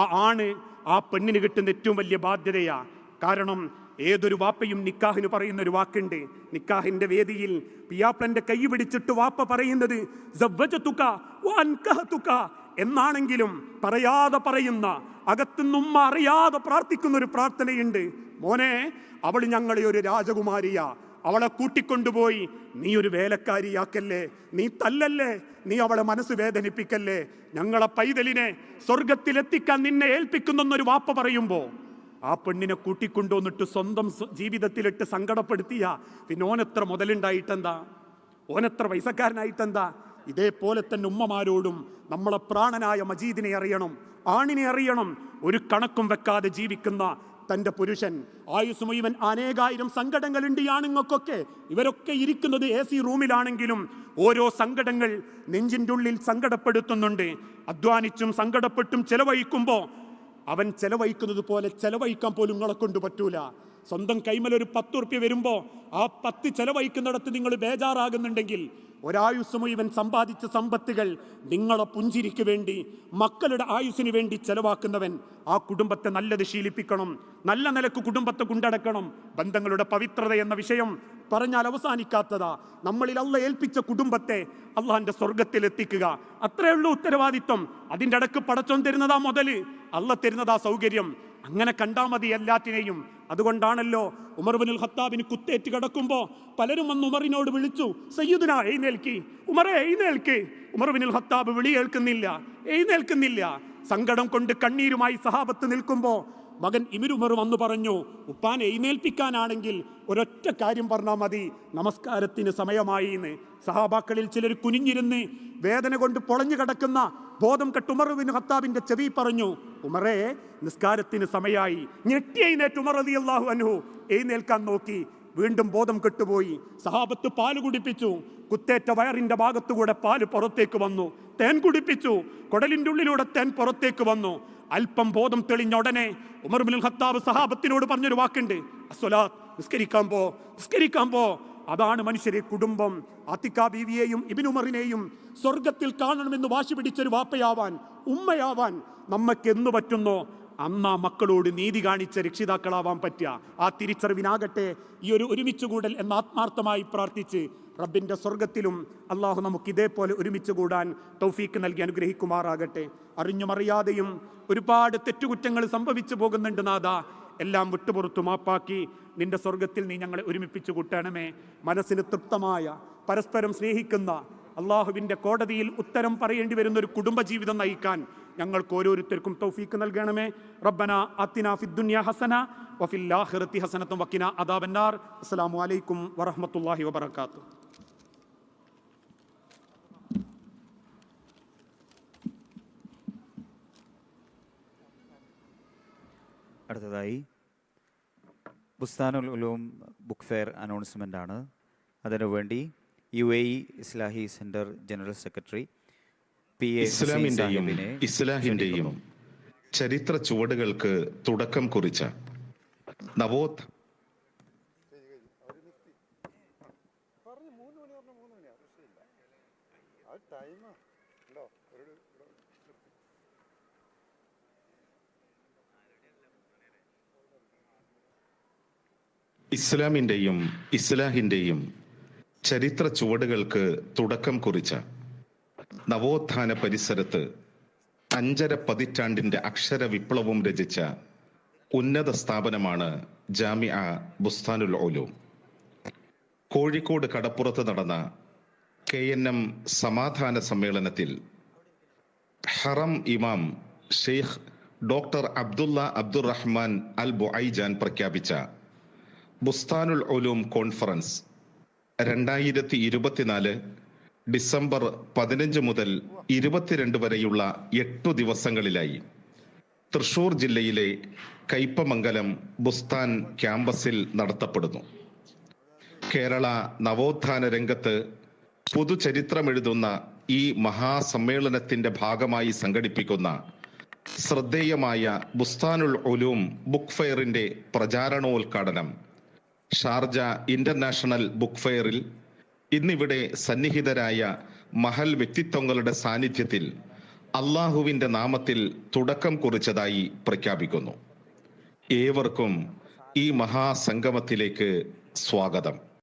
A: ആ ആണ് ആ പെണ്ണിന് കിട്ടുന്ന ഏറ്റവും വലിയ ബാധ്യതയാ. കാരണം ഏതൊരു വാപ്പയും നിക്കാഹിന് പറയുന്ന ഒരു വാക്കുണ്ട്. നിക്കാഹിന്റെ വേദിയിൽ പിയാപ്ലന്റെ കൈ പിടിച്ചിട്ട് വാപ്പ പറയുന്നത് സവ്വജതുക വഅൻകഹതുക എന്നാണെങ്കിലും പറയാതെ പറയുന്ന, അകത്തുനിന്നുമ്മ അറിയാതെ പ്രാർത്ഥിക്കുന്ന ഒരു പ്രാർത്ഥനയുണ്ട്. മോനെ, അവൾ ഞങ്ങളെ ഒരു രാജകുമാരിയാ, അവളെ കൂട്ടിക്കൊണ്ടുപോയി നീ ഒരു വേലക്കാരിയാക്കല്ലേ, നീ തല്ലല്ലേ, നീ അവളെ മനസ്സ് വേദനിപ്പിക്കല്ലേ, ഞങ്ങളെ പൈതലിനെ സ്വർഗത്തിലെത്തിക്കാൻ നിന്നെ ഏൽപ്പിക്കുന്നൊരു വാപ്പ പറയുമ്പോ ആ പെണ്ണിനെ കൂട്ടിക്കൊണ്ടുവന്നിട്ട് സ്വന്തം ജീവിതത്തിലിട്ട് സങ്കടപ്പെടുത്തിയ പിന്നെ ഓനെത്ര മുതലുണ്ടായിട്ടെന്താ, ഓനെത്ര പൈസക്കാരനായിട്ടെന്താ? ഇതേപോലെ തന്നെ ഉമ്മമാരോടും നമ്മളെ പ്രാണനായ മജീദിനെ അറിയണം, ആണിനെ അറിയണം. ഒരു കണക്കും വെക്കാതെ ജീവിക്കുന്ന തൻ്റെ പുരുഷൻ, ആയുസ് മുഴുവൻ അനേകായിരം സങ്കടങ്ങളുണ്ട് ഈ ആണുങ്ങൾക്കൊക്കെ. ഇവരൊക്കെ ഇരിക്കുന്നത് AC റൂമിലാണെങ്കിലും ഓരോ സങ്കടങ്ങൾ നെഞ്ചിൻ്റെ ഉള്ളിൽ സങ്കടപ്പെടുത്തുന്നുണ്ട്. അധ്വാനിച്ചും സങ്കടപ്പെട്ടും ചെലവഴിക്കുമ്പോൾ അവൻ ചെലവഴിക്കുന്നത് പോലെ ചെലവഴിക്കാൻ പോലും നിങ്ങളെ കൊണ്ട് പറ്റൂല. സ്വന്തം കൈമലൊരു 10 ഉറുപ്പ്യ വരുമ്പോൾ ആ 10 ചെലവഴിക്കുന്നിടത്ത് നിങ്ങൾ ബേജാറാകുന്നുണ്ടെങ്കിൽ ഒരായുസ് മുഴുവൻ സമ്പാദിച്ച സമ്പത്തുകൾ നിങ്ങളെ പുഞ്ചിരിക്ക് വേണ്ടി, മക്കളുടെ ആയുസ്സിന് വേണ്ടി ചെലവാക്കുന്നവൻ ആ കുടുംബത്തെ നല്ലത് ശീലിപ്പിക്കണം, നല്ല നിലക്ക് കുടുംബത്തെ കൊണ്ടടക്കണം. ബന്ധങ്ങളുടെ പവിത്രത എന്ന വിഷയം പറഞ്ഞാൽ അവസാനിക്കാത്തതാ. നമ്മളിൽ അള്ള ഏൽപ്പിച്ച കുടുംബത്തെ അള്ളാന്റെ സ്വർഗത്തിൽ എത്തിക്കുക, അത്രയേ ഉള്ളൂ ഉത്തരവാദിത്വം. അതിൻ്റെ ഇടക്ക് പടച്ചോൻ തരുന്നതാ മുതല്, അള്ള തരുന്നതാ സൗകര്യം. അങ്ങനെ കണ്ടാ മതി എല്ലാത്തിനെയും. അതുകൊണ്ടാണല്ലോ ഉമർ ഇബ്നുൽ ഖത്താബിന് കുത്തേറ്റ് കിടക്കുമ്പോൾ പലരും വന്ന് ഉമറിനോട് വിളിച്ചു, സയ്യിദുനാ എഴുന്നേൽക്കി, ഉമറെ എഴുന്നേൽക്ക്. ഉമർ ഇബ്നുൽ ഖത്താബ് വിളി എഴുന്നേൽക്കുന്നില്ല. സങ്കടം കൊണ്ട് കണ്ണീരുമായി സഹാബത്ത് നിൽക്കുമ്പോൾ മകൻ ഇബ്നു ഉമർ വന്നു പറഞ്ഞു, ഉപ്പാൻ എഴുന്നേൽപ്പിക്കാനാണെങ്കിൽ ഒരൊറ്റ കാര്യം പറഞ്ഞാൽ മതി, നമസ്കാരത്തിന് സമയമായി എന്ന്. സഹാബാക്കളിൽ ചിലർ കുനിഞ്ഞിരുന്ന് വേദന കൊണ്ട് പൊളഞ്ഞു കിടക്കുന്ന ബോധം കെട്ട് ഉമർ ഇബ്നു ഖത്താബിന്റെ ചെവി പറഞ്ഞു, ഉമറെ നിസ്കാരത്തിന് സമയമായി. ഞെട്ടി എഴുന്നേറ്റ് ഉമർ റളിയല്ലാഹു അൻഹു എഴുന്നേൽക്കാൻ നോക്കി, വീണ്ടും ബോധം കെട്ടുപോയി. സഹാബത്ത് പാല് കുടിപ്പിച്ചു, കുത്തേറ്റ വയറിന്റെ ഭാഗത്തുകൂടെ പാല് പുറത്തേക്ക് വന്നു. തേൻ കുടിപ്പിച്ചു, കുടലിന്റെ ഉള്ളിലൂടെ തേൻ പുറത്തേക്ക് വന്നു. അല്പം ബോധം തെളിഞ്ഞ ഉടനെ ഉമർ ഇബ്നുൽ ഖത്താബ് സഹാബത്തിനോട് പറഞ്ഞൊരു വാക്കുണ്ട്, അസ്സലാത്ത്, നിസ്കരിക്കാൻ പോ. അതാണ് മനുഷ്യരെ കുടുംബം. ആത്തിക്ക ബീവിയെയും ഇബ്നു ഉമറിനെയും സ്വർഗത്തിൽ കാണണമെന്ന് വാശി പിടിച്ചൊരു വാപ്പയാവാൻ, ഉമ്മയാവാൻ നമ്മക്ക് എന്ന് പറ്റുന്നോ അന്ന് ആ മക്കളോട് നീതി കാണിച്ച രക്ഷിതാക്കളാവാൻ പറ്റുക. ആ തിരിച്ചറിവിനാകട്ടെ ഈ ഒരു ഒരുമിച്ചുകൂടൽ എന്ന ആത്മാർത്ഥമായി പ്രാർത്ഥിച്ച് റബ്ബിൻ്റെ സ്വർഗത്തിലും അള്ളാഹു നമുക്ക് ഇതേപോലെ ഒരുമിച്ച് കൂടാൻ തൗഫീക്ക് നൽകി അനുഗ്രഹിക്കുമാറാകട്ടെ. അറിഞ്ഞും അറിയാതെയും ഒരുപാട് തെറ്റുകുറ്റങ്ങൾ സംഭവിച്ചു പോകുന്നുണ്ട് നാഥ. എല്ലാം വിട്ടുപുറത്തു മാപ്പാക്കി നിന്റെ സ്വർഗത്തിൽ നീ ഞങ്ങളെ ഒരുമിപ്പിച്ചു കൂട്ടണമേ. മനസ്സിന് തൃപ്തമായ, പരസ്പരം സ്നേഹിക്കുന്ന, അള്ളാഹുവിൻ്റെ കോടതിയിൽ ഉത്തരം പറയേണ്ടി വരുന്ന ഒരു കുടുംബജീവിതം നയിക്കാൻ ഞങ്ങൾക്ക് ഓരോരുത്തർക്കും തൗഫീക്ക് നൽകണമേ. റബ്ബന ആതിനാ ഫിദ്ദുനിയ ഹസന വഫിൽ ആഖിറതി ഹസനത്തും വഖിനാ അദാബന്നാർ. അസ്സലാമു അലൈക്കും വറഹ്മത്തുള്ളാഹി വബറകാതുഹു.
B: അടുത്തതായി Bustanul Uloom book fair announcement ആണ്. അതിനുവേണ്ടി UAE ഇസ്ലാഹി സെൻറ്റർ ജനറൽ സെക്രട്ടറി PA
C: ഇസ്ലാഹിന്റെയും ചരിത്ര ചുവടുകൾക്ക് തുടക്കം കുറിച്ച നവോത്ഥാന ഇസ്ലാമിന്റെയും ഇസ്ലാഹിന്റെയും ചരിത്ര ചുവടുകൾക്ക് തുടക്കം കുറിച്ച നവോത്ഥാന പരിസരത്ത് 5.5 പതിറ്റാണ്ടിന്റെ അക്ഷര വിപ്ലവം രചിച്ച ഉന്നത സ്ഥാപനമാണ് ജാമിഅ ബുസ്താനുൽ ഉലൂം. കോഴിക്കോട് കടപ്പുറത്ത് നടന്ന KNM സമാധാന സമ്മേളനത്തിൽ ഹറം ഇമാം ഷെയ്ഖ് ഡോക്ടർ അബ്ദുള്ള അബ്ദുറഹ്മാൻ അൽ ബുഐജാൻ പ്രഖ്യാപിച്ച ബുസ്താനുൽ ഉലൂം കോൺഫറൻസ് 2024 ഡിസംബർ 15 മുതൽ 22 വരെയുള്ള 8 ദിവസങ്ങളിലായി തൃശൂർ ജില്ലയിലെ കയ്പമംഗലം ബുസ്താൻ ക്യാമ്പസിൽ നടത്തപ്പെടുന്നു. കേരള നവോത്ഥാന രംഗത്ത് പുതുചരിത്രമെഴുതുന്ന ഈ മഹാസമ്മേളനത്തിന്റെ ഭാഗമായി സംഘടിപ്പിക്കുന്ന ശ്രദ്ധേയമായ ബുസ്താനുൽ ഉലൂം ബുക്ക് ഫെയറിന്റെ പ്രചാരണോദ്ഘാടനം ഷാർജ ഇന്റർനാഷണൽ ബുക്ക് ഫെയറിൽ ഇന്നിവിടെ സന്നിഹിതരായ മഹൽ വ്യക്തിത്വങ്ങളുടെ സാന്നിധ്യത്തിൽ അള്ളാഹുവിന്റെ നാമത്തിൽ തുടക്കം കുറിച്ചതായി പ്രഖ്യാപിക്കുന്നു. ഏവർക്കും ഈ മഹാസംഗമത്തിലേക്ക് സ്വാഗതം.